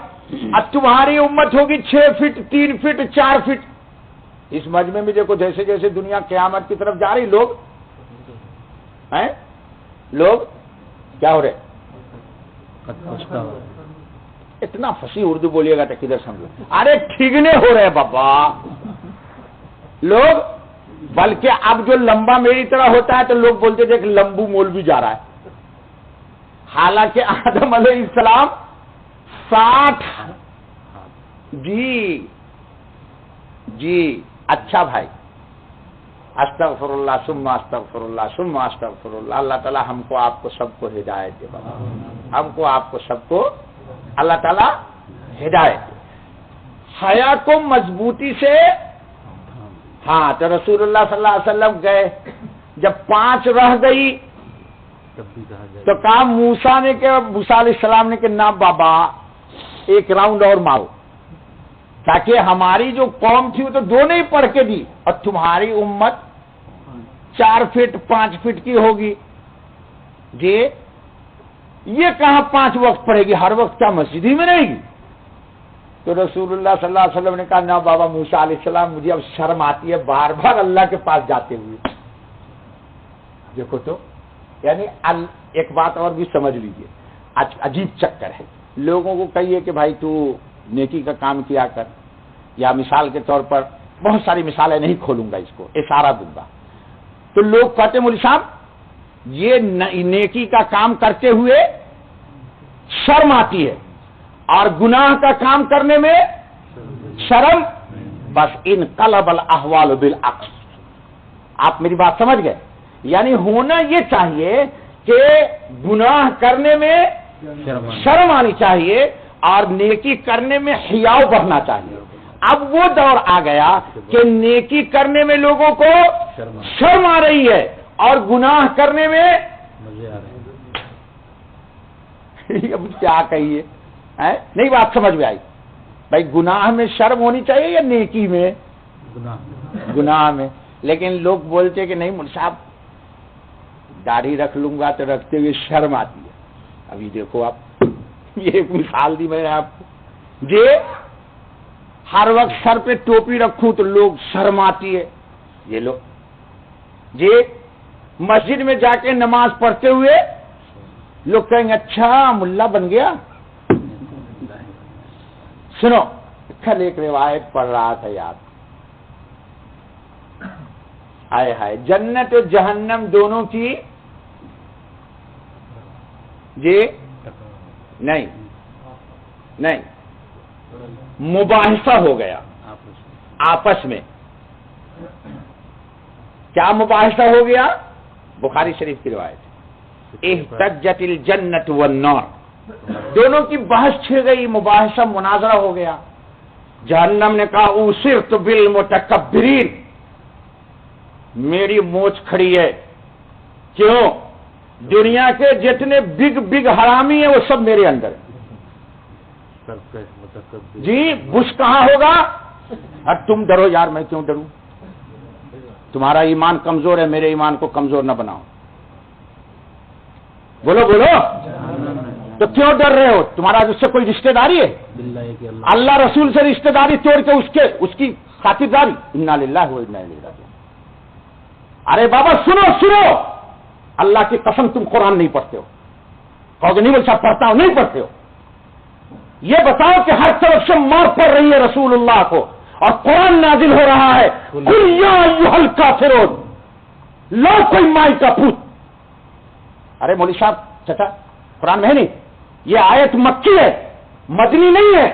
اب تمہاری امت ہوگی 6 فٹ 3 فٹ 4 فٹ۔ اس مجمع میں دیکھو جیسے جیسے دنیا قیامت کی طرف جا رہی، لوگ کیا ہو رہے؟ اتنا فصیح اردو بولیے گا تو کدھر سمجھو؟ ارے ٹھگنے ہو رہے بابا لوگ، بلکہ اب جو لمبا میری طرح ہوتا ہے تو لوگ بولتے دیکھ لمبو مولوی جا رہا ہے، حالانکہ آدم علیہ السلام 60۔ جی اچھا بھائی، استغفر اللہ ثم استغفر اللہ ثم استغفر اللہ۔ اللہ تعالی ہم کو آپ کو سب کو ہدایت دے بابا، ہم کو آپ کو سب کو اللہ تعالی ہدایت دے۔ حیا کو مضبوطی سے، ہاں تو رسول اللہ صلی اللہ علیہ وسلم گئے، جب 5 رہ گئی تو کہا موسیٰ نے کہ موسیٰ علیہ السلام نے کہ نہ بابا ایک راؤنڈ اور مارو، تاکہ ہماری جو قوم تھی وہ تو 2 نہیں پڑھ کے دی، اور تمہاری امت 4 فٹ 5 فٹ کی ہوگی جی، یہ کہاں 5 وقت پڑھے گی، ہر وقت کیا مسجد ہی میں رہے گی؟ تو رسول اللہ صلی اللہ علیہ وسلم نے کہا نہ بابا موسیٰ علیہ السلام مجھے اب شرم آتی ہے بار بار اللہ کے پاس جاتے ہوئے۔ دیکھو تو یعنی ایک بات اور بھی سمجھ لیجئے، عجیب چکر ہے، لوگوں کو کہیے کہ بھائی تو نیکی کا کام کیا کر، یا مثال کے طور پر بہت ساری مثالیں نہیں کھولوں گا، اس کو اشارہ دوں گا، تو لوگ کہتے مولوی صاحب یہ نیکی کا کام کرتے ہوئے شرم آتی ہے اور گناہ کا کام کرنے میں شرم، بس انقلب الاحوال بالعکس۔ آپ میری بات سمجھ گئے؟ یعنی ہونا یہ چاہیے کہ گناہ کرنے میں شرم آنی چاہیے اور نیکی کرنے میں حیاء بڑھنا چاہیے۔ اب وہ دور آ گیا کہ نیکی کرنے میں لوگوں کو شرم آ رہی ہے اور گناہ کرنے میں اب کیا کہیے، نہیں بات سمجھ میں آئی؟ بھائی گناہ میں شرم ہونی چاہیے یا نیکی میں؟ گناہ میں۔ لیکن لوگ بولتے کہ نہیں مولوی صاحب داڑھی رکھ لوں گا تو رکھتے ہوئے شرم آتی ہے۔ ابھی دیکھو آپ، یہ ایک مثال دی میں نے آپ کو، جی ہر وقت سر پہ ٹوپی رکھوں تو لوگ شرم آتی ہے، یہ لوگ جی مسجد میں جا کے نماز پڑھتے ہوئے لوگ کہیں گے اچھا ملا بن گیا۔ سنو کل ایک روایت پڑھ رہا تھا یاد، ہائے ہائے، جنت اور جہنم دونوں کی جی نہیں مباحثہ ہو گیا آپس میں۔ کیا مباحثہ ہو گیا؟ بخاری شریف کی روایت، احتجت الجنت والنار، دونوں کی بحث چھڑ گئی، مباحثہ مناظرہ ہو گیا۔ جہنم نے کہا اوصرت بالمتکبرین، میری موچ کھڑی ہے، کیوں؟ دنیا کے جتنے بگ حرامی ہیں وہ سب میرے اندر ہیں۔ جی بش کہاں ہوگا؟ اب تم ڈرو یار، میں کیوں ڈروں؟ تمہارا ایمان کمزور ہے، میرے ایمان کو کمزور نہ بناؤ۔ بولو بولو، تو کیوں ڈر رہے ہو؟ تمہارا اس سے کوئی رشتہ داری ہے؟ اللہ رسول سے رشتہ داری توڑ کے اس کی خاطرداری، انا للہ و انا الیہ راجعون۔ ارے بابا سنو، اللہ کی قسم تم قرآن نہیں پڑھتے ہو، کہو گے نہیں بول صاحب پڑھتا ہوں، نہیں پڑھتے ہو۔ یہ بتاؤ کہ ہر طرف سے مار پڑ رہی ہے رسول اللہ کو اور قرآن نازل ہو رہا ہے، قل یا ایھا الکافرون، لا کوئی مائی کا پوت۔ ارے مولوی صاحب چچا قرآن میں ہے نہیں، یہ آیت مکی ہے، مدنی نہیں ہے۔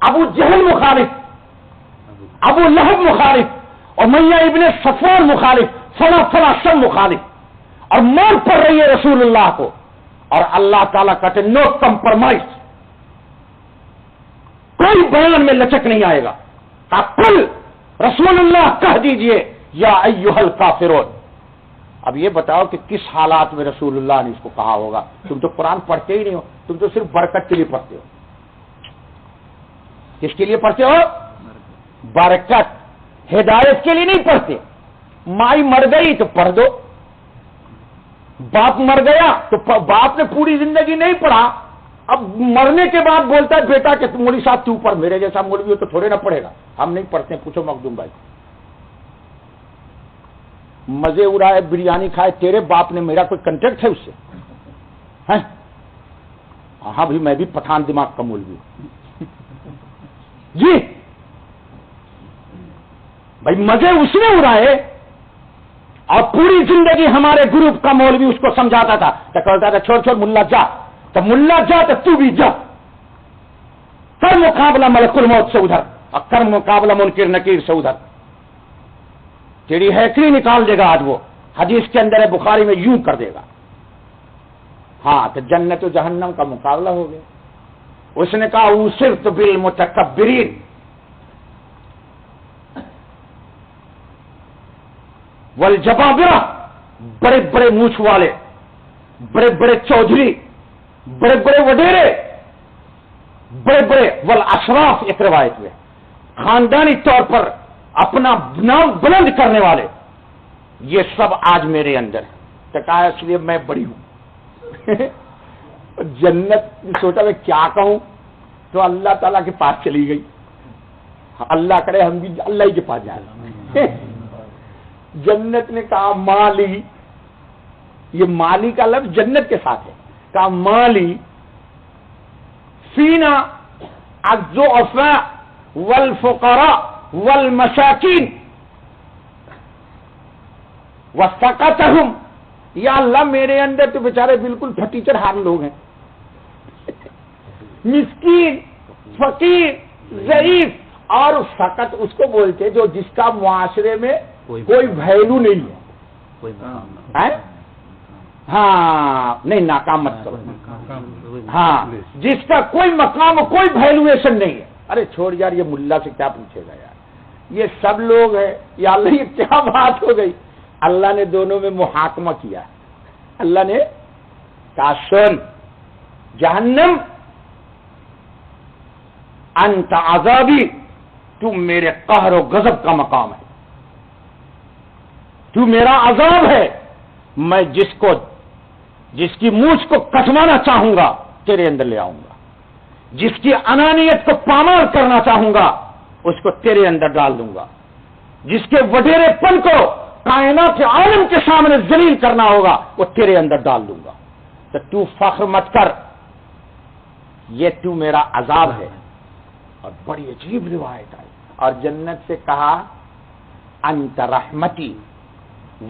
ابو جہل مخالف، ابو لہب مخالف، اور میاں ابن صفوان مخالف، فلاں سب مخالف، اور مار پڑ رہی ہے رسول اللہ کو، اور اللہ تعالیٰ کہتے نو کمپرومائز، کوئی بیان میں لچک نہیں آئے گا۔ قل رسول اللہ کہہ دیجئے یا ایھا الکافرون۔ اب یہ بتاؤ کہ کس حالات میں رسول اللہ نے اس کو کہا ہوگا؟ تم تو قرآن پڑھتے ہی نہیں ہو، تم تو صرف برکت کے لیے پڑھتے ہو۔ کس کے لیے پڑھتے ہو؟ برکت، ہدایت کے لیے نہیں پڑھتے۔ مائی مر گئی تو پڑھ دو، باپ مر گیا تو باپ نے پوری زندگی نہیں پڑھا، اب مرنے کے بعد بولتا ہے بیٹا کہ مولوی صاحب تو پڑھ، میرے جیسا مولوی ہو تو تھوڑے نہ پڑھے گا، ہم نہیں پڑھتے، پوچھو مخدوم بھائی۔ مزے اڑائے، بریانی کھائے، تیرے باپ نے، میرا کوئی کنٹیکٹ ہے اس سے؟ ہاں بھی میں بھی پٹھان دماغ کا مولوی ہوں جی بھائی، مزے اس نے اڑائے اور پوری زندگی ہمارے گروپ کا مولوی اس کو سمجھاتا تھا، تو کہتا تھا چھوڑ ملا جا، تو ملا جا تو بھی جا، کر مقابلہ ملک الموت سے ادھر اور کر مقابلہ منکر نکیر سے ادھر، تیری ہیکری نکال دے گا آج وہ، حدیث کے اندر ہے بخاری میں یوں کر دے گا۔ ہاں تو جنت و جہنم کا مقابلہ ہو گیا۔ اس نے کہا اوصرت بالمتکبرین، والجبابرہ، بڑے بڑے مونچھ والے، بڑے بڑے چودھری، بڑے بڑے وڈیرے، بڑے بڑے والاشراف، ایک روایت میں خاندانی طور پر اپنا نام بلند کرنے والے، یہ سب آج میرے اندر ہے۔ تو کہا اس لیے میں بڑی ہوں۔ جنت سوچا میں کیا کہوں، تو اللہ تعالیٰ کے پاس چلی گئی۔ اللہ کرے ہم بھی اللہ ہی کے پاس جائیں۔ جنت نے کہا مالی، یہ مالی کا لفظ جنت کے ساتھ ہے، کہا مالی فینا الضعفاء والفقراء والمساکین وسقطہم، یا اللہ میرے اندر تو بیچارے بالکل پھٹیچر حال لوگ ہیں، مسکین، فقیر، ضعیف، اور سقط اس کو بولتے جو جس کا معاشرے میں کوئی ویلو نہیں ہے، ہاں نہیں ناکام مت کرو، ہاں جس کا کوئی مقام کوئی ویلویشن نہیں ہے۔ ارے چھوڑ یار، یہ ملا سے کیا پوچھے گا یار، یہ سب لوگ ہیں، یا اللہ یہ کیا بات ہو گئی۔ اللہ نے دونوں میں محاکمہ کیا، اللہ نے کہا سن جہنم انت عذابی، تو میرے قہر و غضب کا مقام ہے، تو میرا عذاب ہے، میں جس کی مونچھ کو کٹوانا چاہوں گا تیرے اندر لے آؤں گا، جس کی انانیت کو پامال کرنا چاہوں گا اس کو تیرے اندر ڈال دوں گا، جس کے وڈیرے پن کو کائنات عالم کے سامنے ذلیل کرنا ہوگا وہ تیرے اندر ڈال دوں گا۔ تو فخر مت کر، یہ تو میرا عذاب ہے۔ اور بڑی عجیب روایت آئی، اور جنت سے کہا انت رحمتی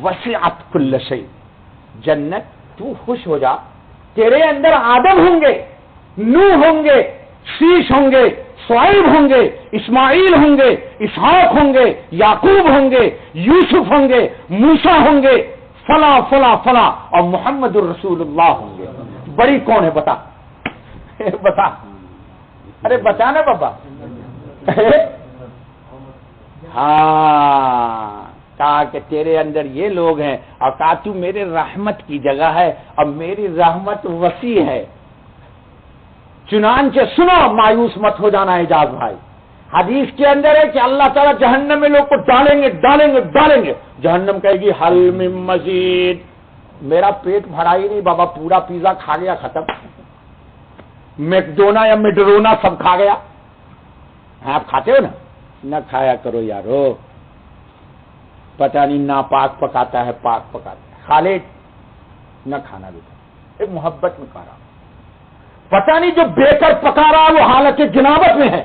وسعت کل شیء، جنت تو خوش ہو جا، تیرے اندر آدم ہوں گے، نوح ہوں گے، شیش ہوں گے، شعیب ہوں گے، اسماعیل ہوں گے، اسحاق ہوں گے، یعقوب ہوں گے، یوسف ہوں گے، موسیٰ ہوں گے، فلاں فلاں فلاں، اور محمد الرسول اللہ ہوں گے۔ بڑی کون ہے بتا؟ بتا، ارے بتا نا بابا۔ ہاں، کہا کہ تیرے اندر یہ لوگ ہیں، اور کہا تو میرے رحمت کی جگہ ہے، اور میری رحمت وسیع ہے۔ چنانچہ سنو، مایوس مت ہو جانا اعجاز بھائی، حدیث کے اندر ہے کہ اللہ تعالیٰ جہنم میں لوگ کو ڈالیں گے ڈالیں گے ڈالیں گے، جہنم کہے گی حل من مزید، میرا پیٹ بھرا ہی نہیں بابا، پورا پیزا کھا گیا ختم، میکڈونا یا میڈرونا سب کھا گیا۔ ہاں آپ کھاتے ہو نا؟ نہ کھایا کرو یارو، پتہ نہیں ناپاک پکاتا ہے پاک پکاتا ہے، خالد نہ کھانا بیٹا، ایک محبت میں کھا رہا، پتہ نہیں جو بے کر پکا رہا وہ حالت جنابت میں ہے،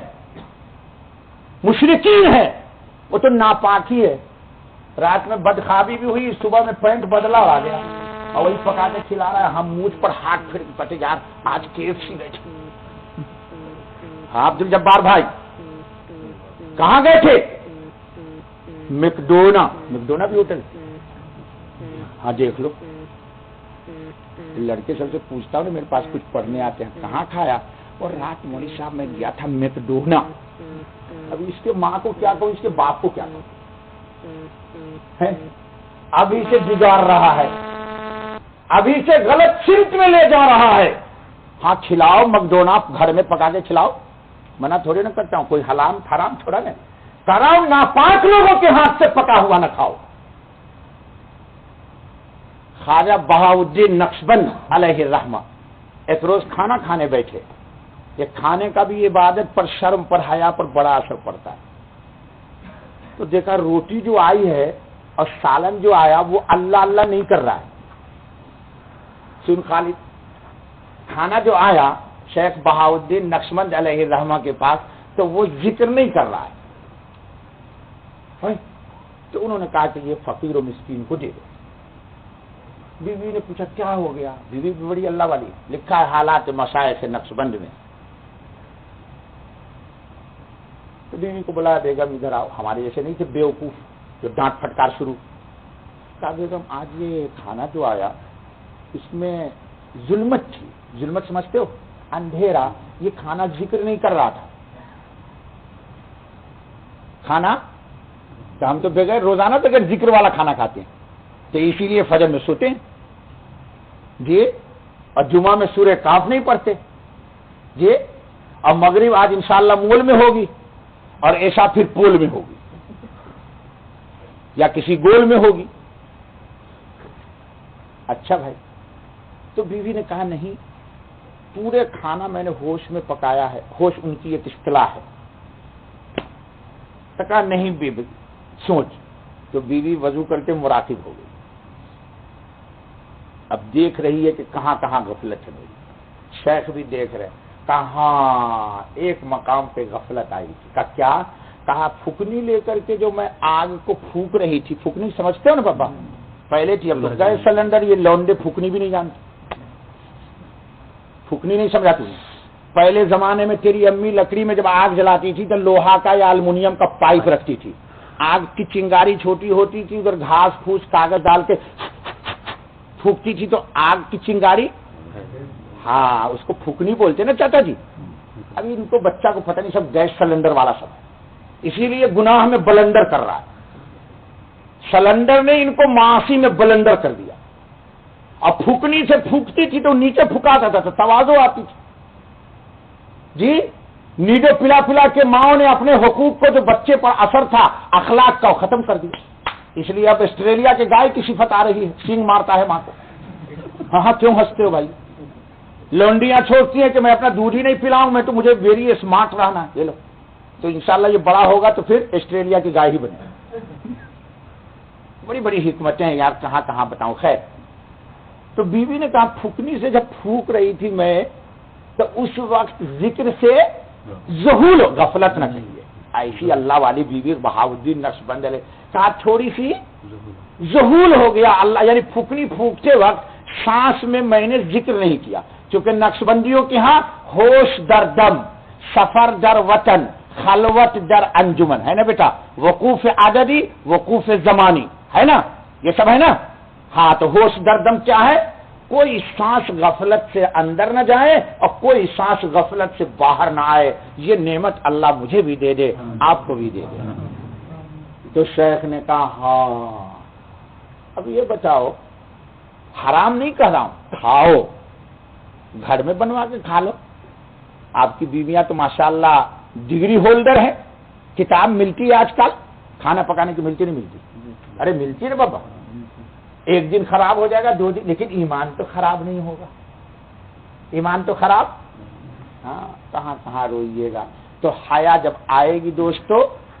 مشرکین ہے، وہ تو ناپاک ہی ہے۔ رات میں بدخوابی بھی ہوئی، صبح میں پینٹ بدلا آ گیا، اور وہی پکا کے کھلا رہا ہے، ہم منہ پر ہاتھ پھر کے پتے یار آج KFC گئے تھے۔ ہاں عبد الجبار بھائی کہاں گئے تھے؟ میکڈونا بھی ہوٹل، ہاں دیکھ لو، لڑکے سب سے پوچھتا ہوں میرے پاس کچھ پڑھنے آتے ہیں، کہاں کھایا؟ اور رات مولوی صاحب میں گیا تھا میکڈونا۔ ابھی اس کے ماں کو کیا کہوں، اس کے باپ کو کیا کہوں، ابھی سے بگاڑ رہا ہے، ابھی سے غلط سمت میں لے جا رہا ہے۔ ہاں کھلاؤ مکڈونا، گھر میں پکا کے کھلاؤ، منع تھوڑی نہ کرتا ہوں، کوئی حرام تھوڑا نہیں کراؤ، ناپاک لوگوں کے ہاتھ سے پکا ہوا نہ کھاؤ۔ خواجہ بہاؤالدین نقشبند علیہ الرحمہ ایک روز کھانا کھانے بیٹھے، یہ کھانے کا بھی عبادت پر، شرم پر، حیا پر بڑا اثر پڑتا ہے، تو دیکھا روٹی جو آئی ہے اور سالن جو آیا وہ اللہ اللہ نہیں کر رہا ہے۔ سن خالد، کھانا جو آیا شیخ بہاؤالدین نقشبند علیہ الرحمہ کے پاس، تو وہ ذکر نہیں کر رہا ہے، تو انہوں نے کہا کہ یہ فقیر و مسکین کو دے دو۔ بیوی نے پوچھا کیا ہو گیا؟ بیوی بھی بڑی اللہ والی، لکھا ہے حالات مشائخ نقشبند میں، تو بیوی کو بلایا، بیگم ادھر آؤ، ہمارے جیسے نہیں تھے بیوقوف جو ڈانٹ پھٹکار شروع۔ کہا بیگم آج یہ کھانا جو آیا اس میں ظلمت تھی، ظلمت سمجھتے ہو؟ اندھیرا، یہ کھانا ذکر نہیں کر رہا تھا، کھانا تو ہم تو بغیر روزانہ بغیر ذکر والا کھانا کھاتے ہیں، تو اسی لیے فجر میں سوتے ہیں۔ جی، اور جمعہ میں سورہ کاف نہیں پڑھتے جی، اور مغرب آج انشاءاللہ مول میں ہوگی اور عشاء پھر پول میں ہوگی یا کسی گول میں ہوگی. اچھا بھائی، تو بیوی نے کہا نہیں، پورے کھانا میں نے ہوش میں پکایا ہے. ہوش ان کی ایک اصطلاح ہے. تو کہا نہیں بیوی سوچ. تو بیوی وضو کر کے مراقب ہو گئی. اب دیکھ رہی ہے کہ کہاں کہاں غفلت ہے میری. شیخ بھی دیکھ رہے، کہاں ایک مقام پہ غفلت آئی تھی. کہا کیا؟ کہا پھکنی لے کر کے جو میں آگ کو پھونک رہی تھی. پھکنی سمجھتے ہو نا پاپا؟ پہلے تھی، اب تو گیس سلنڈر. یہ لونڈے پھکنی بھی نہیں جانتے. پھکنی نہیں سمجھا تھی. پہلے زمانے میں تیری امی لکڑی میں جب آگ جلاتی تھی تو لوہا کا یا الومنیم کا پائپ رکھتی تھی. آگ کی چنگاری چھوٹی ہوتی تھی، ادھر گھاس پھوس کاغذ ڈال کے پھونکتی تھی تو آگ کی چنگاری، ہاں اس کو پھکنی بولتے نا چاچا جی. ابھی ان کو بچہ کو پتہ نہیں، سب گیس سلنڈر والا سب ہے. اسی لیے گناہ میں بلندر کر رہا ہے. سلنڈر نے ان کو معاصی میں بلندر کر دیا. اب پھکنی سے پھونکتی تھی تو نیچے پھکاتا تھا تو توازو آتی تھی جی. نیڈے پلا پلا کے ماؤں نے اپنے حقوق کو جو بچے پر اثر تھا اخلاق کا ختم کر دیا. اس لیے اب آسٹریلیا کے گائے کی صفت آ رہی ہے، سینگ مارتا ہے ماں کو. ہاں کیوں ہنستے ہو بھائی؟ لونڈیاں چھوڑتی ہیں کہ میں اپنا دودھ ہی نہیں پلاؤں، میں تو مجھے ویری اسمارٹ رہنا. یہ لو تو انشاءاللہ یہ بڑا ہوگا تو پھر آسٹریلیا کی گائے ہی بنے. بڑی بڑی حکمتیں ہیں یار، کہاں کہاں بتاؤں. خیر، تو بیوی نے کہا پھکنی سے جب پھونک رہی تھی میں تو اس وقت ذکر سے ذہول غفلت نہ چاہیے. ایسی اللہ والی بیوی بہاؤدین نقشبند علیہ کہا تھوڑی سی ذہول ہو گیا اللہ، یعنی پھکنی پھونکتے وقت سانس میں میں نے ذکر نہیں کیا. چونکہ نقشبندیوں کے ہاں ہوش در دم، سفر در وطن، خلوت در انجمن ہے نا بیٹا. وقوف عددی، وقوف زمانی ہے نا، یہ سب ہے نا. ہاں تو ہوش در دم کیا ہے؟ کوئی سانس غفلت سے اندر نہ جائے اور کوئی سانس غفلت سے باہر نہ آئے. یہ نعمت اللہ مجھے بھی دے دے، آپ کو بھی دے دے. تو شیخ نے کہا ہاں. اب یہ بتاؤ، حرام نہیں کہہ رہا ہوں، کھاؤ، گھر میں بنوا کے کھا لو. آپ کی بیویاں تو ماشاءاللہ ڈگری ہولڈر ہیں. کتاب ملتی ہے آج کل، کھانا پکانے کی ملتی نہیں ملتی؟ ارے ملتی ہے نا بابا. ایک دن خراب ہو جائے گا، 2 دن، لیکن ایمان تو خراب نہیں ہوگا. ایمان تو خراب، ہاں کہاں کہاں روئیے گا. تو حیا جب آئے گی دوستو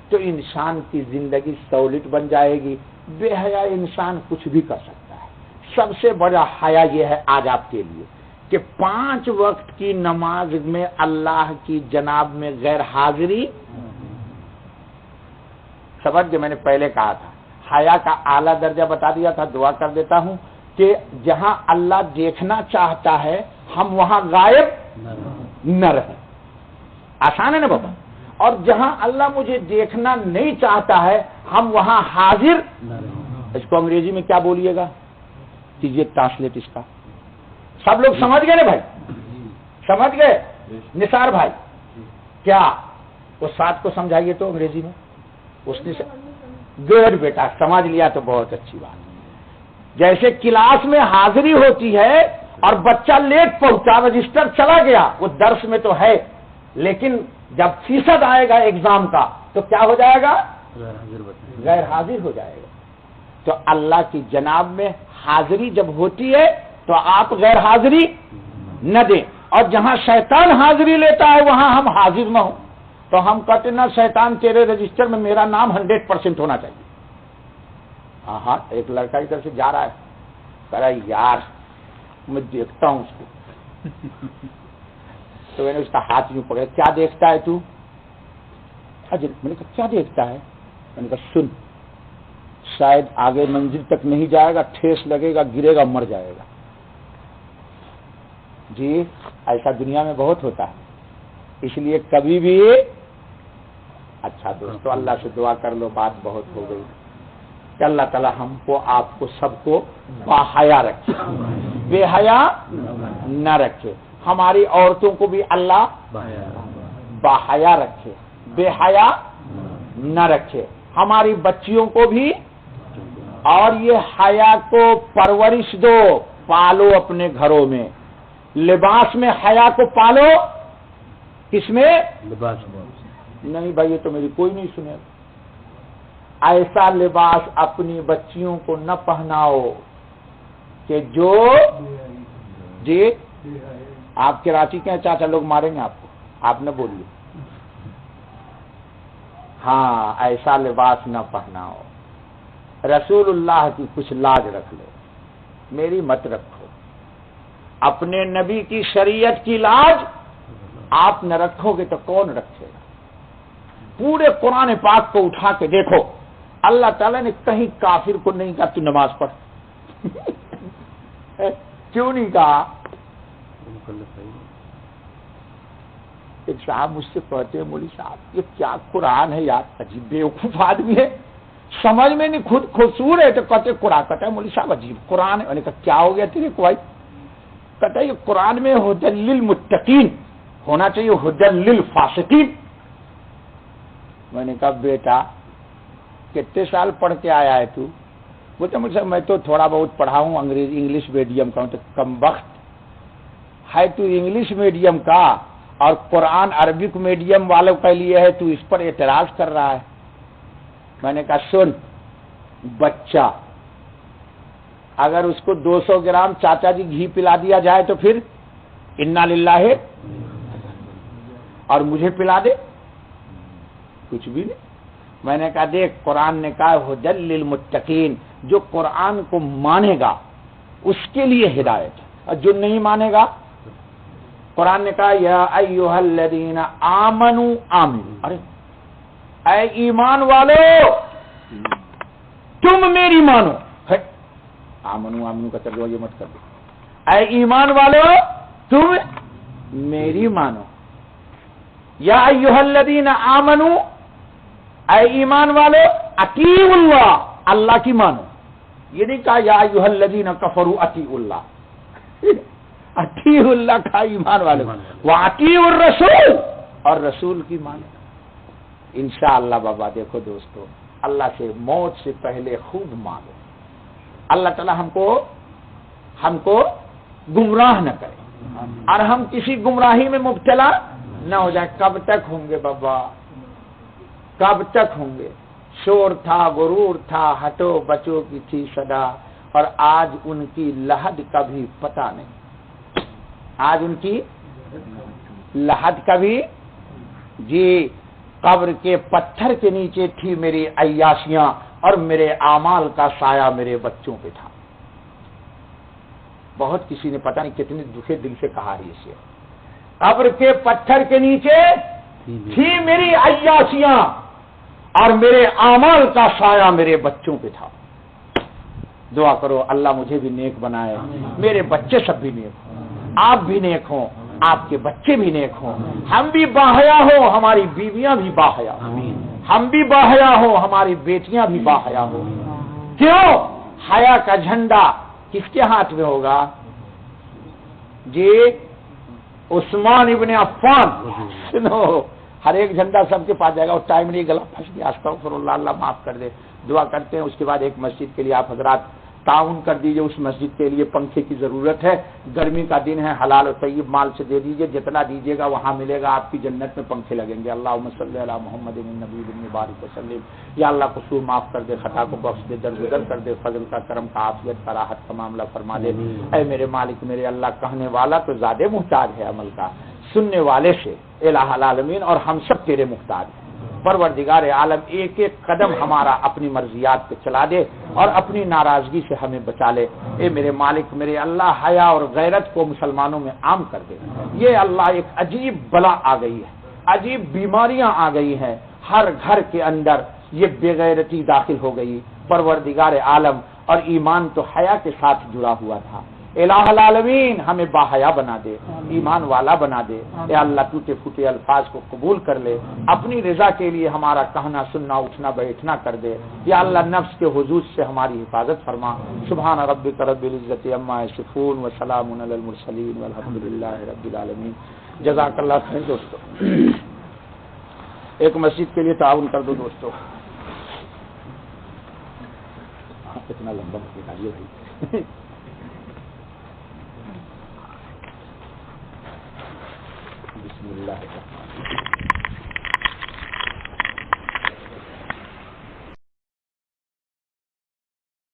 تو انسان کی زندگی سہولت بن جائے گی. بے حیا انسان کچھ بھی کر سکتا ہے. سب سے بڑا حیا یہ ہے آج آپ کے لیے کہ 5 وقت کی نماز میں اللہ کی جناب میں غیر حاضری. سمجھ جو میں نے پہلے کہا تھا، حیا کا اعلیٰ درجہ بتا دیا تھا. دعا کر دیتا ہوں کہ جہاں اللہ دیکھنا چاہتا ہے ہم وہاں غائب نہ رہیں. آسان ہے نا بابا. اور جہاں اللہ مجھے دیکھنا نہیں چاہتا ہے ہم وہاں حاضر. اس کو انگریزی میں کیا بولیے گا؟ کیجیے ٹرانسلیٹ اس کا. سب لوگ سمجھ گئے نا بھائی؟ سمجھ گئے نثار بھائی؟ کیا وہ ساتھ کو سمجھائیے تو انگریزی میں. اس نے گڈ بیٹا، سمجھ لیا تو بہت اچھی بات. جیسے کلاس میں حاضری ہوتی ہے اور بچہ لیٹ پہنچا، رجسٹر چلا گیا، وہ درس میں تو ہے لیکن جب فیصد آئے گا ایگزام کا تو کیا ہو جائے گا؟ غیر حاضر ہو جائے گا. تو اللہ کی جناب میں حاضری جب ہوتی ہے تو آپ غیر حاضری نہ دیں. اور جہاں شیطان حاضری لیتا ہے وہاں ہم حاضر نہ ہوں. تو ہم کہتے نا شیطان تیرے رجسٹر میں میرا نام 100% ہونا چاہیے. ہاں ایک لڑکا ادھر سے جا رہا ہے، کہہ رہا ہے یار میں دیکھتا ہوں اس کو. تو میں نے اس کا ہاتھ یوں پکڑا، کیا دیکھتا ہے تو؟ میں نے کہا کیا دیکھتا ہے؟ میں نے کہا سن، شاید آگے منزل تک نہیں جائے گا، ٹھیس لگے گا، گرے گا، مر جائے گا. جی ایسا دنیا میں بہت ہوتا ہے. اس لیے کبھی بھی اچھا دوستو اللہ سے دعا کر لو، بات بہت ہو گئی کہ اللہ تعالی ہم کو آپ کو سب کو باحیا رکھے، بے حیا نہ رکھے. ہماری عورتوں کو بھی اللہ باحیا رکھے، بے حیا نہ رکھے. ہماری بچیوں کو بھی، اور یہ حیا کو پرورش دو. پالو اپنے گھروں میں، لباس میں حیا کو پالو، کس میں؟ لباس نہیں بھائی، یہ تو میری کوئی نہیں سنے. ایسا لباس اپنی بچیوں کو نہ پہناؤ کہ جو جی آپ کراچی کے ہیں چاچا، لوگ ماریں گے آپ کو، آپ نہ بولیے. ہاں، ایسا لباس نہ پہناؤ. رسول اللہ کی کچھ لاج رکھ لو، میری مت رکھو. اپنے نبی کی شریعت کی لاج آپ نہ رکھو گے تو کون رکھے گا؟ پورے قرآن پاک کو اٹھا کے دیکھو، اللہ تعالیٰ نے کہیں کافر کو نہیں کہا تو نماز پڑھ. کیوں نہیں کہا؟ ایک صاحب مجھ سے کہتے ہیں مولوی صاحب یہ کیا قرآن ہے یار، عجیب بیوقوف آدمی ہے، سمجھ میں نہیں، خود خصور ہے تو کہتے قرآن. کہتا ہے مولوی صاحب عجیب قرآن ہے. میں نے کہا کیا ہو گیا تیرے کو بھائی؟ کہتا ہے یہ قرآن میں ہدی للمتقین ہونا چاہیے، ہدی للفاسقین. میں نے کہا بیٹا کتنے سال پڑھ کے آیا ہے تو؟ بولتا مجھ سے میں تو تھوڑا بہت پڑھا ہوں، انگلش میڈیم کا ہوں. تو کم وقت ہے تو انگلش میڈیم کا اور قرآن عربک میڈیم والوں کے لیے ہے، تو اس پر اعتراض کر رہا ہے. میں نے کہا سن بچہ، اگر اس کو 200 گرام چاچا جی گھی پلا دیا جائے تو پھر انا للہ، اور مجھے پلا دے کچھ بھی نہیں. میں نے کہا دیکھ قرآن نے کہا ہدی للمتقین، جو قرآن کو مانے گا اس کے لیے ہدایت ہے، اور جو نہیں مانے گا، قرآن نے کہا یا ایھا الذین آمنوا آمنوا، ارے اے ایمان والو تم میری مانو. آمنو آمنو کا ترجمہ یہ مت کر دو، اے ایمان والو تم میری مانو. یا ایھا الذین آمنوا، اے ایمان والو اطیعوا اللہ، اللہ کی مانو. یہ نہیں کہا یا ایھا الذین کفروا اطیعوا اللہ. اطیعوا اللہ کا ایمان والو، واطیعوا الرسول، اور رسول کی مانو. انشاءاللہ بابا دیکھو دوستو، اللہ سے موت سے پہلے خوب مانو. اللہ تعالی ہم کو گمراہ نہ کرے اور ہم کسی گمراہی میں مبتلا نہ ہو جائے. کب تک ہوں گے بابا، کب تک ہوں گے؟ شور تھا، غرور تھا، ہٹو بچوں کی تھی صدا، اور آج ان کی لحد کا بھی پتہ نہیں. آج ان کی لحد کا بھی، جی قبر کے پتھر کے نیچے تھی میری عیاشیاں، اور میرے اعمال کا سایہ میرے بچوں پہ تھا. بہت کسی نے پتہ نہیں کتنے دکھے دل سے کہا ہے اسے. قبر کے پتھر کے نیچے تھی میری عیاشیاں، اور میرے اعمال کا سایہ میرے بچوں پہ تھا. دعا کرو اللہ مجھے بھی نیک بنائے، میرے بچے سب بھی نیک ہوں، آپ بھی نیک ہوں، آپ کے بچے بھی نیک ہوں، ہم بھی باحیا ہوں، ہماری بیویاں بھی باحیا ہوں، ہم بھی باحیا ہوں، ہماری بیٹیاں بھی باحیا ہوں. کیوں؟ حیا کا جھنڈا کس کے ہاتھ میں ہوگا؟ جی عثمان ابن عفان. سنو، ہر ایک جھنڈا سب کے پاس جائے گا. اور ٹائم نہیں، گلا پھنس گیا، استغفر اللہ، اللہ معاف کر دے. دعا کرتے ہیں. اس کے بعد ایک مسجد کے لیے آپ حضرات تعاون کر دیجئے. اس مسجد کے لیے پنکھے کی ضرورت ہے، گرمی کا دن ہے، حلال و طیب مال سے دے دیجئے، جتنا دیجئے گا وہاں ملے گا، آپ کی جنت میں پنکھے لگیں گے. اللہم صلی علی محمد النبی المبارک وسلم. یا اللہ قصور معاف کر دے، خطا کو بخش دے، درگزر کر دے، فضل کا، کرم کا، عافیت کا، راحت کا معاملہ فرما دے. اے میرے مالک میرے اللہ، کہنے والا تو زیادہ محتاج ہے عمل کا، سننے والے سے الہ العالمین اور ہم سب تیرے محتاج ہیں. پروردگار عالم ایک ایک قدم ہمارا اپنی مرضیات پہ چلا دے اور اپنی ناراضگی سے ہمیں بچا لے. اے میرے مالک میرے اللہ، حیا اور غیرت کو مسلمانوں میں عام کر دے. یہ اللہ ایک عجیب بلا آ گئی ہے، عجیب بیماریاں آ گئی ہیں، ہر گھر کے اندر یہ بے غیرتی داخل ہو گئی. پروردگار عالم، اور ایمان تو حیا کے ساتھ جڑا ہوا تھا. الہ العالمین ہمیں باحیا بنا دے، ایمان والا بنا دے. اے اللہ ٹوٹے پھوٹے الفاظ کو قبول کر لے، اپنی رضا کے لیے ہمارا کہنا سننا اٹھنا بیٹھنا کر دے. یا اللہ نفس کے حضور سے ہماری حفاظت فرما. سبحان ربک رب العزت عما یصفون وسلام علی المرسلین والحمد للہ رب العالمین. جزاک اللہ خیر. دوستو ایک مسجد کے لیے تعاون کر دو دوستو. اتنا لمبا نکالیے بھائی. بسم اللہ الرحمن